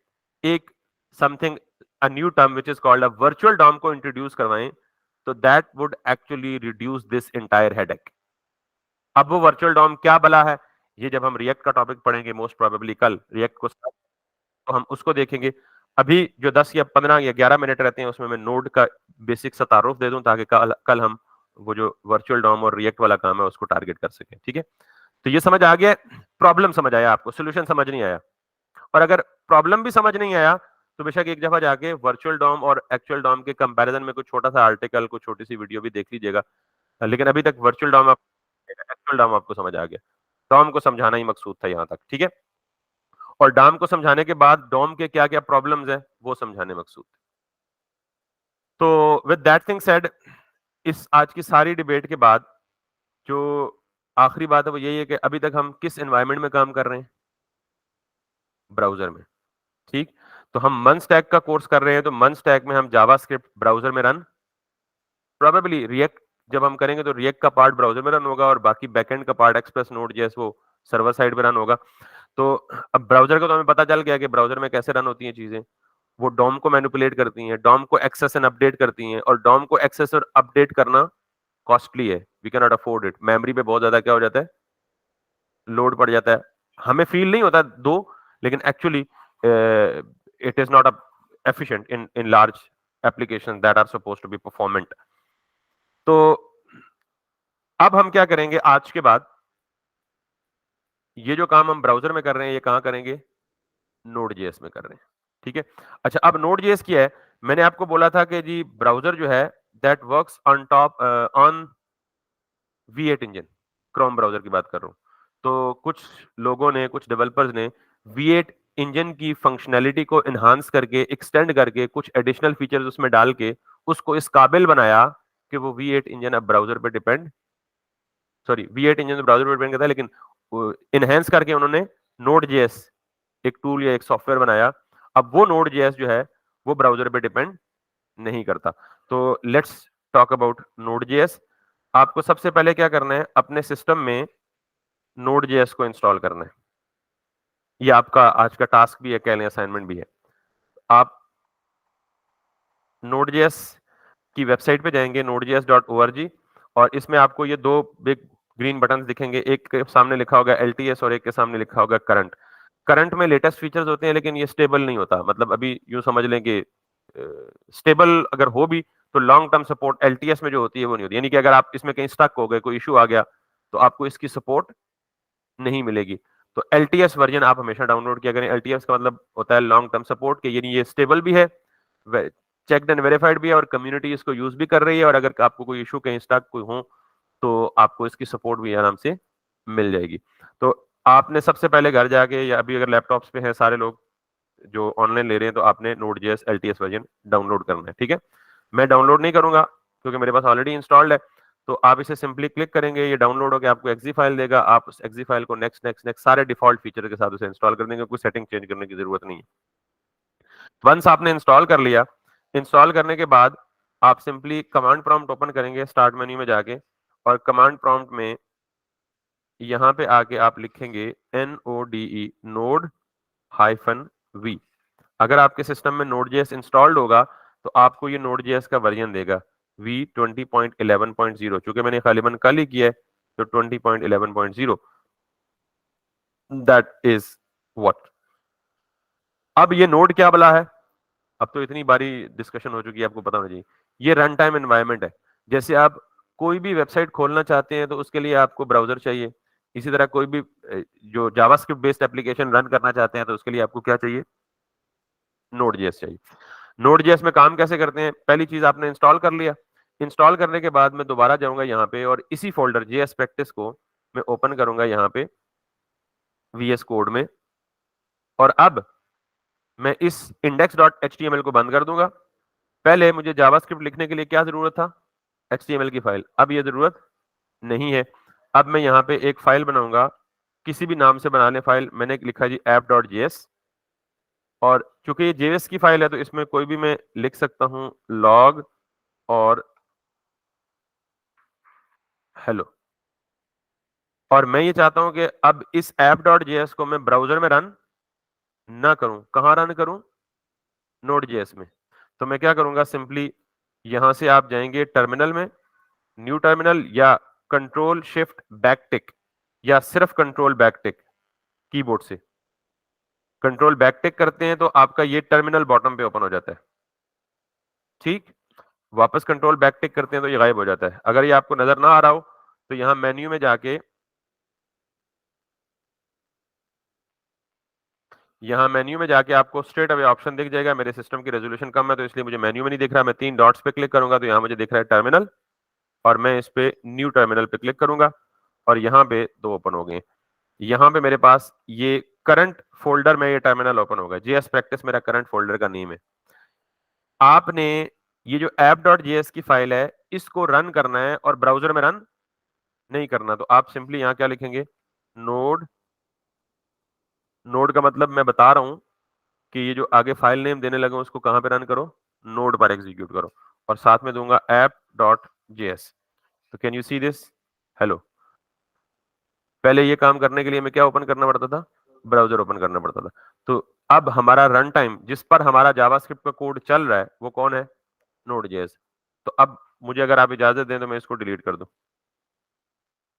एक something a new term which is called a virtual DOM को इंट्रोड्यूस करवाएं, तो that would actually reduce this entire headache. अब वो वर्चुअल डॉम क्या बला है, ये जब हम रिएक्ट का टॉपिक पढ़ेंगे मोस्ट प्रोबेबली कल रिएक्ट को, तो हम उसको देखेंगे। अभी जो 10 या 15 या 11 मिनट रहते हैं उसमें मैं नोड का बेसिक सा तारुफ दे दूं, ताकि कल हम वो जो वर्चुअल डॉम और रिएक्ट वाला काम है उसको टारगेट कर सकें। ठीक है, तो ये समझ आ गया, प्रॉब्लम समझ आया आपको, सोल्यूशन समझ नहीं आया। और अगर प्रॉब्लम भी समझ नहीं आया तो बेशक एक दफा जाके वर्चुअल डॉम और एक्चुअल डॉम के कंपैरिजन में कुछ छोटा सा आर्टिकल, कुछ छोटी सी वीडियो भी देख लीजिएगा। लेकिन अभी तक वर्चुअल डॉम, एक्चुअल डॉम आपको समझ आ गया। डॉम को समझाना ही मकसूद था यहां तक, ठीक है। और डॉम को समझाने के बाद डॉम के क्या क्या प्रॉब्लम्स है वो समझाने मकसूद थे। तो विद दैट थिंग सेड, इस आज की सारी डिबेट के बाद जो आखिरी बात है वो यही है कि अभी तक हम किस एनवायरनमेंट में काम कर रहे हैं, ब्राउजर में। ठीक, तो हम मन स्टैक का कोर्स कर रहे हैं, तो मन स्टैक में हम जावास्क्रिप्ट ब्राउजर में रन, प्रोबेबली रिएक्ट जब हम करेंगे तो रिएक्ट का पार्ट ब्राउजर में रन होगा, और बाकी बैकएंड का पार्ट एक्सप्रेस नोड जैसे वो सर्वर साइड पे रन होगा। तो अब ब्राउजर का तो हमें पता चल गया कि ब्राउजर में कैसे रन होती हैं चीजें। वो डॉम को मैनिपुलेट करती हैं, डॉम को एक्सेस एंड अपडेट करती हैं, और डॉम को एक्सेस और अपडेट करना कॉस्टली है, we can not afford it. Memory पे बहुत ज्यादा क्या हो जाता है, लोड पड़ जाता है। हमें फील नहीं होता दो, लेकिन actually it is not efficient in large applications that are supposed to be performant. तो अब हम क्या करेंगे आज के बाद, ये जो काम हम ब्राउजर में कर रहे हैं ये कहां करेंगे? Node.js में कर रहे हैं, ठीक है। अच्छा, अब Node.js क्या है? मैंने आपको बोला था कि जी ब्राउजर जो है that works on top on V8 engine, Chrome browser की बात कर रहा हूँ। तो कुछ लोगों ने, कुछ डेवलपर्स ने V8 इंजन की फंक्शनैलिटी को एनहांस करके, एक्सटेंड करके, कुछ एडिशनल फीचर्स उसमें डाल के उसको इस काबिल बनाया कि वो V8 इंजन अब ब्राउजर पे depend, sorry V8 engine browser पे डिपेंड करता है, लेकिन एनहांस करके उन्होंने Node.js एक टूल या एक सॉफ्टवेयर बनाया। अब वो Node.js जो है वो ब्राउजर पे डिपेंड नहीं करता। तो लेट्स टॉक अबाउट Node.js। आपको सबसे पहले क्या करना है, अपने सिस्टम में Node.js को इंस्टॉल करना है। ये आपका आज का टास्क भी है, कह लें असाइनमेंट भी है। आप Node.js की वेबसाइट पे जाएंगे nodejs.org, और इसमें आपको ये दो बिग ग्रीन बटन दिखेंगे, एक के सामने लिखा होगा LTS और एक के सामने लिखा होगा करंट। करंट में लेटेस्ट फीचर्स होते हैं, लेकिन ये स्टेबल नहीं होता। मतलब अभी यूं समझ लें कि स्टेबल अगर हो भी तो लॉन्ग टर्म सपोर्ट LTS में जो होती है वो नहीं होती। यानी कि अगर आप इसमें कहीं स्टक हो गए, कोई इशू आ गया, तो आपको इसकी सपोर्ट नहीं मिलेगी। तो LTS वर्जन आप हमेशा डाउनलोड किया करें। LTS का मतलब होता है लॉन्ग टर्म सपोर्ट के, यानी ये स्टेबल भी है, चेक्ड एंड वेरीफाइड भी है, और कम्युनिटी इसको यूज भी कर रही है, और अगर आपको कोई इशू कहीं स्टक कोई हो तो आपको इसकी सपोर्ट भी आराम से मिल जाएगी। तो आपने सबसे पहले घर जाके, या अभी अगर लैपटॉप्स पे हैं सारे लोग जो ऑनलाइन ले रहे हैं, तो आपने Node.js LTS वर्जन डाउनलोड करना है, ठीक है। मैं डाउनलोड नहीं करूंगा क्योंकि मेरे पास ऑलरेडी इंस्टॉल्ड है। तो आप इसे सिंपली क्लिक करेंगे, ये डाउनलोड होकर आपको एक्जी फाइल देगा। आप उस एक्जी फाइल को नेक्स्ट नेक्स्ट नेक्स्ट सारे डिफॉल्ट फीचर के साथ उसे इंस्टॉल कर देंगे, कोई सेटिंग चेंज करने की जरूरत नहीं है। वंस आपने इंस्टॉल कर लिया, इंस्टॉल करने के बाद आप सिंपली कमांड प्रॉम्प्ट ओपन करेंगे स्टार्ट मेन्यू में जाके, और कमांड प्रॉम्प्ट में यहाँ पे आके आप लिखेंगे NODE नोड हाइफन वी। अगर आपके सिस्टम में Node.js इंस्टॉल्ड होगा तो आपको ये Node.js का वर्जन देगा v20.11.0। चूंकि मैंने खालिबन कल ही किया है तो 20.11.0 दैट इज व्हाट। अब ये नोड क्या बला है? अब तो इतनी बारी डिस्कशन हो चुकी है, आपको पता होना चाहिए। ये रन टाइम एनवायरनमेंट है। जैसे आप कोई भी वेबसाइट खोलना चाहते हैं तो उसके लिए आपको ब्राउजर चाहिए, इसी तरह कोई भी जो जावास्क्रिप्ट बेस्ड एप्लीकेशन रन करना चाहते हैं तो उसके लिए आपको क्या चाहिए? Node.js चाहिए। Node.js में काम कैसे करते हैं? पहली चीज आपने इंस्टॉल कर लिया। इंस्टॉल करने के बाद मैं दोबारा जाऊंगा यहाँ पे, और इसी फोल्डर JS प्रैक्टिस को मैं ओपन करूंगा यहाँ पे VS कोड में, और अब मैं इस index.html को बंद कर दूंगा। पहले मुझे जावास्क्रिप्ट लिखने के लिए क्या जरूरत था? HTML की फाइल। अब ये जरूरत नहीं है। अब मैं यहाँ पे एक फाइल बनाऊंगा, किसी भी नाम से बना लें फाइल। मैंने लिखा जी app.js, और चूंकि ये JS की फाइल है तो इसमें कोई भी मैं लिख सकता हूं लॉग और हेलो। और मैं ये चाहता हूं कि अब इस app.js को मैं ब्राउजर में रन ना करूं। कहां रन करूं? Node.js में। तो मैं क्या करूंगा, सिंपली यहां से आप जाएंगे टर्मिनल में, न्यू टर्मिनल, या कंट्रोल शिफ्ट बैक टिक, या सिर्फ कंट्रोल बैक टिक कीबोर्ड से। कंट्रोल बैक टिक करते हैं तो आपका ये टर्मिनल बॉटम पे ओपन हो जाता है, ठीक। वापस कंट्रोल बैक टिक करते हैं तो ये गायब हो जाता है। अगर ये आपको नजर ना आ रहा हो तो यहां मेन्यू में जाके, यहाँ मेन्यू में जाके आपको स्ट्रेट अवे ऑप्शन दिख जाएगा। मेरे सिस्टम की रेजोल्यूशन कम है तो इसलिए मुझे मेन्यू में नहीं दिख रहा। मैं 3 डॉट्स पे क्लिक करूंगा तो यहाँ मुझे दिख रहा है टर्मिनल, और मैं इस पे न्यू टर्मिनल पे क्लिक करूंगा, और यहाँ पे दो ओपन हो गए। यहाँ पे मेरे पास ये करंट फोल्डर में ये टर्मिनल ओपन होगा। JS प्रैक्टिस मेरा करंट फोल्डर का नेम है। आपने ये जो app.js की फाइल है इसको रन करना है और ब्राउजर में रन नहीं करना। तो आप सिंपली यहाँ क्या लिखेंगे? नोड। नोड का मतलब मैं बता रहा हूं कि ये जो आगे फाइल नेम देने लगा उसको कहां पे रन करो? नोड पर एग्जीक्यूट करो, और साथ में दूंगा app.js। तो can you see this? Hello. पहले ये काम करने के लिए मैं क्या ओपन करना पड़ता था? ब्राउजर ओपन करना पड़ता था। तो अब हमारा रन टाइम जिस पर हमारा जावास्क्रिप्ट का कोड चल रहा है वो कौन है? Node.js। तो अब मुझे अगर आप इजाजत दें तो मैं इसको डिलीट कर दूं।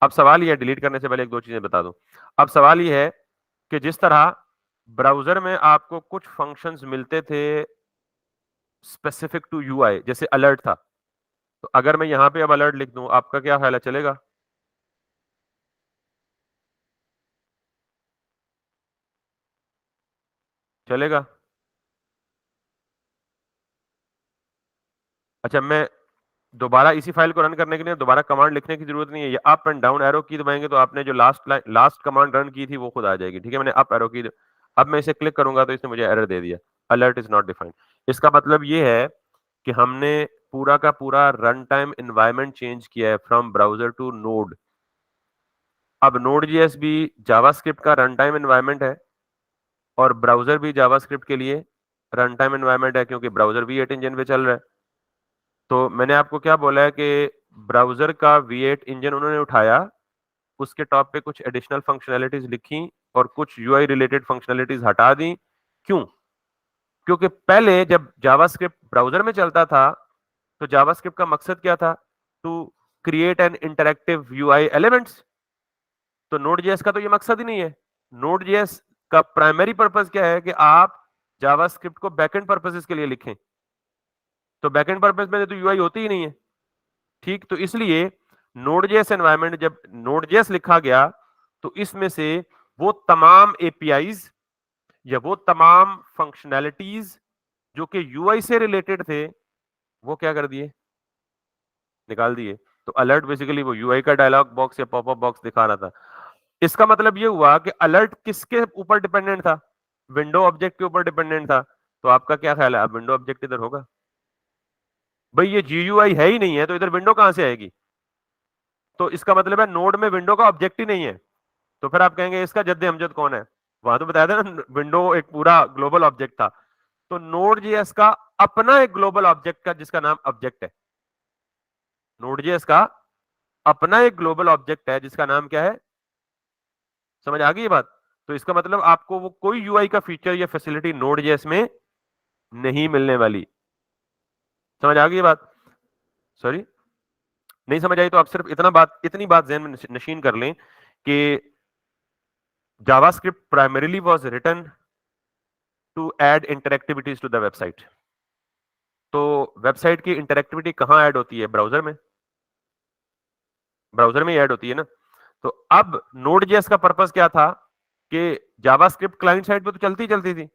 अब सवाल ये है, डिलीट करने से पहले एक दो चीजें बता दूं। अब सवाल ये है कि जिस तरह ब्राउजर में आपको कुछ फंक्शंस मिलते थे स्पेसिफिक टू यूआई, जैसे अलर्ट था, तो अगर मैं यहाँ पे अब अलर्ट लिख दूं, आपका क्या ख्याल है, चलेगा? चलेगा? अच्छा, मैं दोबारा इसी फाइल को रन करने के लिए दोबारा कमांड लिखने की जरूरत नहीं है, ये अप एंड डाउन एरो की दबाएंगे तो आपने जो लास्ट कमांड रन की थी वो खुद आ जाएगी। ठीक है, मैंने अप एरो की, अब मैं इसे क्लिक करूंगा तो इसने मुझे एरर दे दिया, अलर्ट इज नॉट डिफाइंड। इसका मतलब ये है कि हमने पूरा का पूरा रन टाइम एनवायरनमेंट चेंज किया है फ्रॉम ब्राउजर टू नोड। अब नोड जेएस भी जावास्क्रिप्ट का रन टाइम एनवायरनमेंट है और ब्राउजर भी जावास्क्रिप्ट के लिए रन टाइम एनवायरनमेंट है, क्योंकि ब्राउजर V8 इंजन पे चल रहा है। तो मैंने आपको क्या बोला है कि ब्राउजर का V8 इंजन उन्होंने उठाया, उसके टॉप पे कुछ एडिशनल फंक्शनैलिटीज लिखी और कुछ यूआई रिलेटेड फंक्शनैलिटीज हटा दी। क्यों? क्योंकि पहले जब जावास्क्रिप्ट ब्राउजर में चलता था तो जावास्क्रिप्ट का मकसद क्या था? To create an interactive UI elements. तो नोड जेएस का तो ये मकसद ही नहीं है। नोड जेएस का प्राइमरी पर्पस क्या है कि आप जावास्क्रिप्ट को बैकएंड पर्पसेस के लिए लिखें। तो बैकएंड पर्पस में तो यूआई होती ही नहीं है। ठीक, तो इसलिए नोड जेएस एनवायरनमेंट जब नोड जेएस लिखा गया तो इसमें से वो तमाम एपीआईज या वो तमाम फंक्शनैलिटीज जो कि यूआई से रिलेटेड थे वो क्या कर दिए? निकाल दिए। तो अलर्ट बेसिकली वो यूआई का डायलॉग बॉक्स या पॉपअप बॉक्स दिखा रहा था। इसका मतलब ये हुआ कि अलर्ट किसके ऊपर डिपेंडेंट था? विंडो ऑब्जेक्ट के ऊपर डिपेंडेंट था। तो आपका क्या ख्याल है, अब विंडो ऑब्जेक्ट इधर होगा? भाई ये जीयूआई है ही नहीं है तो इधर विंडो कहां से आएगी? तो इसका मतलब है नोड में विंडो का ऑब्जेक्ट ही नहीं है। तो फिर आप कहेंगे इसका जद्दे अमजद कौन है? वहां तो बताया था ना, विंडो एक पूरा ग्लोबल ऑब्जेक्ट था। तो नोड जेएस का अपना एक ग्लोबल ऑब्जेक्ट का जिसका नाम ऑब्जेक्ट है। नोड जेएस का अपना एक ग्लोबल ऑब्जेक्ट है जिसका नाम क्या है? समझ आ गई ये बात? तो इसका मतलब आपको वो कोई यूआई का फीचर या फैसिलिटी नोड जेएस में नहीं मिलने वाली। समझ आ गई ये बात? सॉरी, नहीं समझ आई तो आप सिर्फ इतनी बात ज़हन में नशीन कर लें कि JavaScript primarily was written to add interactivities to the website. तो वेबसाइट की इंटरएक्टिविटी कहां ऐड होती है? ब्राउजर में। ब्राउजर में ऐड होती है ना। तो अब नोड जेएस का पर्पस क्या था कि जावास्क्रिप्ट क्लाइंट साइड पे तो चलती थी।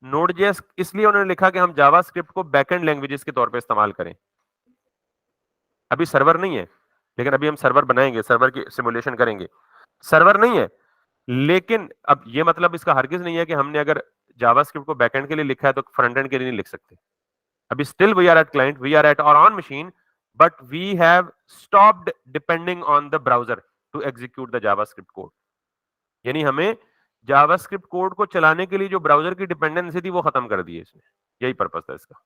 नोड जेएस इसलिए उन्होंने लिखा कि हम जावास्क्रिप्ट को बैकएंड लैंग्वेजेस के तौर पे इस्तेमाल करें। अभी सर्वर नहीं है, लेकिन अभी हम सर्वर बनाएंगे, सर्वर की सिमुलेशन करेंगे। सर्वर नहीं है, लेकिन अब ये मतलब इसका हरगिज नहीं है कि हमने अगर जावास्क्रिप्ट को बैकएंड के लिए लिखा है तो फ्रंट एंड के लिए नहीं लिख सकते। अभी still we are at client, we are at our own machine, but we have stopped depending on the browser to execute the JavaScript code. यानी हमें जावास्क्रिप्ट कोड को चलाने के लिए जो ब्राउजर की डिपेंडेंसी थी वो खत्म कर दी है इसने। यही पर्पस था इसका।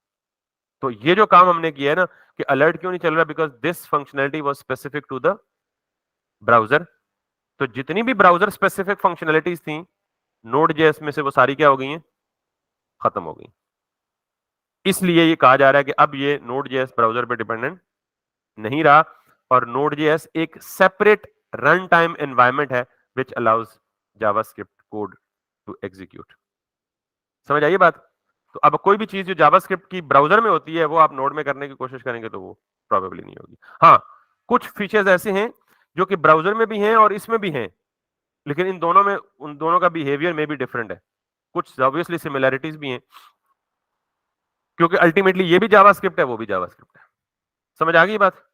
तो ये जो काम हमने किया है ना कि अलर्ट क्यों नहीं चल रहा, because this functionality was specific to the browser. तो जितनी भी ब्राउजर स्पेसिफिक फंक्शनैलिटीज थी नोड जेएस में से वो सारी क्या हो गई हैं? खत्म हो गई। इसलिए ये कहा जा रहा है कि अब ये नोड जेएस ब्राउजर पे डिपेंडेंट नहीं रहा और नोड जेएस एक सेपरेट रन टाइम एनवायरनमेंट है which allows JavaScript code to execute. समझ आइए बात? तो अब कोई भी चीज जो जावास्क्रिप्ट की ब्राउजर में होती है वो आप नोड में करने की कोशिश करेंगे तो वो प्रोबेबली नहीं होगी। हाँ, कुछ फीचर्स ऐसे हैं जो कि ब्राउजर में भी हैं और इसमें भी हैं, लेकिन इन दोनों में उन दोनों का बिहेवियर में भी डिफरेंट है। कुछ ऑब्वियसली सिमिलैरिटीज भी हैं, क्योंकि अल्टीमेटली ये भी जावास्क्रिप्ट है वो भी जावास्क्रिप्ट है। समझ आ गई बात?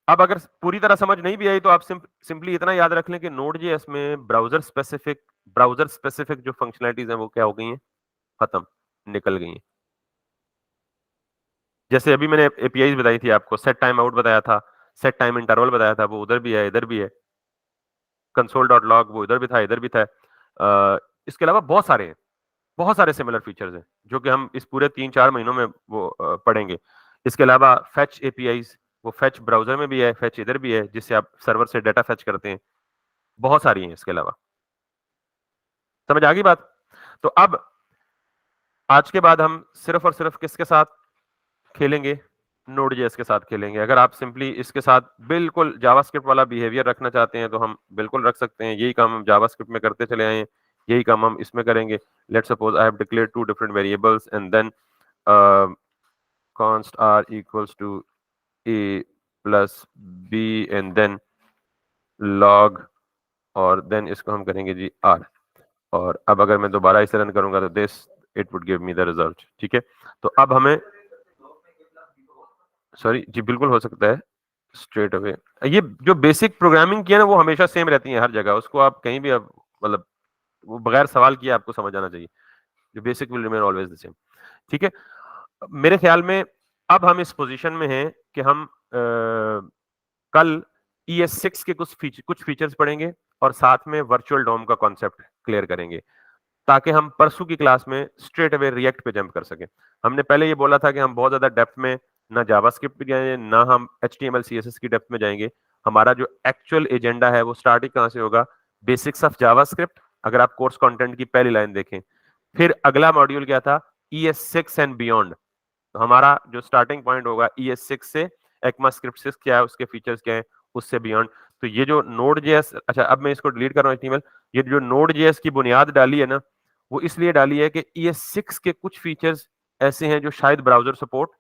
अब अगर पूरी तरह समझ नहीं भी आई तो आप सिंपली इतना याद रख लें कि नोड जेएस में ब्राउजर स्पेसिफिक जो फंक्शनलिटीज हैं वो क्या हो गई हैं? खत्म, निकल गई हैं। जैसे अभी मैंने एपीआई बताई थी आपको, सेट टाइम आउट बताया था, सेट टाइम इंटरवल बताया था, वो उधर भी है इधर भी है। कंसोल डॉट लॉग वो इधर भी था इधर भी था। इसके अलावा बहुत सारे सिमिलर फीचर्स हैं जो कि हम इस पूरे 3-4 महीनों में वो पढ़ेंगे। इसके अलावा फेच एपीआईज, वो फेच ब्राउजर में भी है, फेच इधर भी है जिससे आप सर्वर से डाटा फेच करते हैं। बहुत सारी हैं इसके अलावा। समझ आ गई बात? तो अब आज के बाद हम सिर्फ और सिर्फ किसके साथ खेलेंगे? नोड जेएस के साथ खेलेंगे। अगर आप सिंपली इसके साथ बिल्कुल जावास्क्रिप्ट वाला बिहेवियर रखना चाहते हैं तो हम बिल्कुल रख सकते हैं। यही काम हम जावास्क्रिप्ट में करते चले आए हैं, यही काम हम इसमें करेंगे। Let's suppose I have declared 2 different variables and then const r equals to a plus b and then log, और देन इसको हम करेंगे जी r, और अब अगर मैं दोबारा इसे रन करूंगा तो this it would give me the result. ठीक है, तो अब हमें सॉरी जी बिल्कुल हो सकता है स्ट्रेट अवे। ये जो बेसिक प्रोग्रामिंग की है ना वो हमेशा सेम रहती है हर जगह, उसको आप कहीं भी अब मतलब वो बगैर सवाल किए आपको समझ आना चाहिए। जो basic will remain always the same. ठीक है, मेरे ख्याल में अब हम इस पोजीशन में हैं कि हम कल ES6 के कुछ फीचर्स पढ़ेंगे और साथ में वर्चुअल डॉम का कॉन्सेप्ट क्लियर करेंगे, ताकि हम परसों की क्लास में स्ट्रेट अवे रिएक्ट पे जंप कर सकें। हमने पहले ये बोला था कि हम बहुत ज्यादा डेप्थ में ना जावास्क्रिप्ट गए ना हम HTML CSS की डेप्थ में जाएंगे। हमारा जो एक्चुअल एजेंडा है वो स्टार्टिंग कहां से होगा, बेसिक्स ऑफ जावास्क्रिप्ट। अगर आप कोर्स कंटेंट की पहली लाइन देखें, फिर अगला मॉड्यूल क्या था, ES6 एंड बियॉन्ड। तो हमारा जो स्टार्टिंग पॉइंट होगा ES6 से, ECMAScript 6 क्या है, उसके फीचर्स क्या है, उससे बियॉन्ड। तो ये जो Node.js, अच्छा अब मैं इसको डिलीट कर रहा हूँ HTML, ये जो Node.js की बुनियाद डाली है ना, वो इसलिए डाली है कि ES6 के कुछ फीचर्स ऐसे हैं जो शायद ब्राउजर सपोर्ट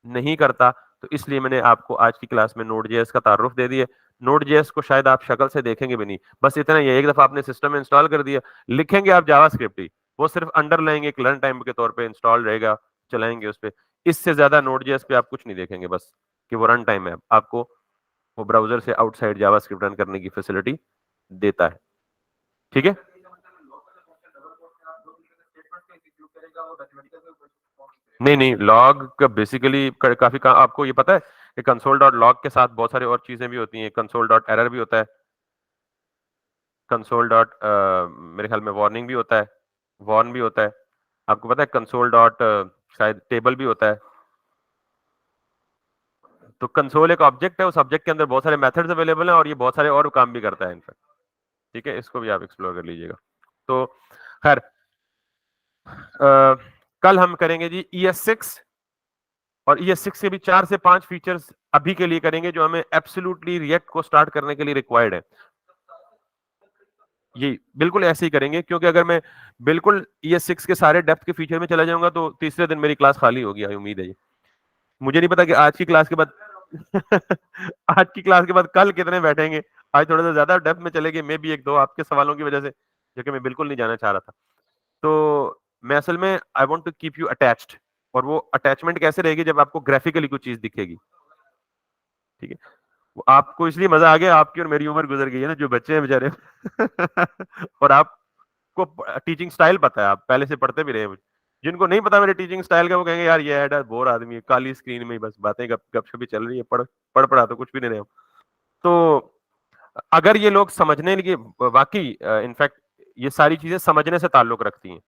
नहीं करता। तो इसलिए मैंने आपको आज की क्लास में Node.js का तारुफ दे दिया। Node.js को शायद आप शक्ल से देखेंगे भी नहीं, बस इतना ही है, एक दफा आपने सिस्टम में इंस्टॉल कर दिया, लिखेंगे आप जावास्क्रिप्ट ही, वो सिर्फ अंडरलाइन एक लर्न टाइम के तौर पे इंस्टॉल रहेगा, चलाएंगे उस पे। इससे ज्यादा Node.js पे आप कुछ नहीं देखेंगे, बस कि वो रन टाइम है, आपको वो ब्राउजर से आउटसाइड जावास्क्रिप्ट रन करने की फैसिलिटी देता है। ठीक है, नहीं नहीं, लॉग का बेसिकली काफी आपको ये पता है कि कंसोल डॉट लॉग के साथ बहुत सारी और चीजें भी होती हैं। कंसोल डॉट एरर भी होता है, कंसोल डॉट मेरे ख्याल में वार्निंग भी होता है, वार्न भी होता है। आपको पता है कंसोल डॉट शायद टेबल भी होता है। तो कंसोल एक ऑब्जेक्ट है, उस ऑब्जेक्ट के अंदर बहुत सारे मेथड्स अवेलेबल हैं और ये बहुत सारे और काम भी करता है इनफैक्ट। ठीक है, इसको भी आप एक्सप्लोर कर लीजिएगा। तो खैर कल हम करेंगे जी ES6, और ES6 के भी 4 से 5 फीचर्स अभी के लिए करेंगे जो हमें एब्सोल्युटली रिएक्ट को स्टार्ट करने के लिए रिक्वायर्ड है। ये बिल्कुल ऐसे ही करेंगे, क्योंकि अगर मैं बिल्कुल ES6 के सारे डेप्थ के फीचर में चला जाऊंगा तो तीसरे दिन मेरी क्लास खाली होगी, उम्मीद है। मुझे नहीं पता कि आज की क्लास के बाद आज की क्लास के बाद कल कितने बैठेंगे। आज थोड़ा सा ज्यादा डेप्थ में चले गए, मे भी एक दो आपके सवालों की वजह से, जो कि मैं बिल्कुल नहीं जाना चाह रहा था। तो मैं असल में I want to keep you attached, और वो अटैचमेंट कैसे रहेगी, जब आपको ग्राफिकली कुछ चीज दिखेगी। ठीक है, वो आपको इसलिए मजा आ गया, आपकी और मेरी उम्र गुजर गई है ना, जो बच्चे हैं बेचारे और आपको टीचिंग स्टाइल पता है, आप पहले से पढ़ते भी रहे हैं। जिनको नहीं पता मेरे टीचिंग स्टाइल का, वो कहेंगे यार ये ऐड बोर आदमी है, काली स्क्रीन में ही बस बातें गपशप भी चल रही है, पढ़ पढ़ा तो कुछ भी नहीं रहे। तो अगर ये लोग समझने लगे, वाकई इनफैक्ट ये सारी चीजें समझने से ताल्लुक रखती हैं।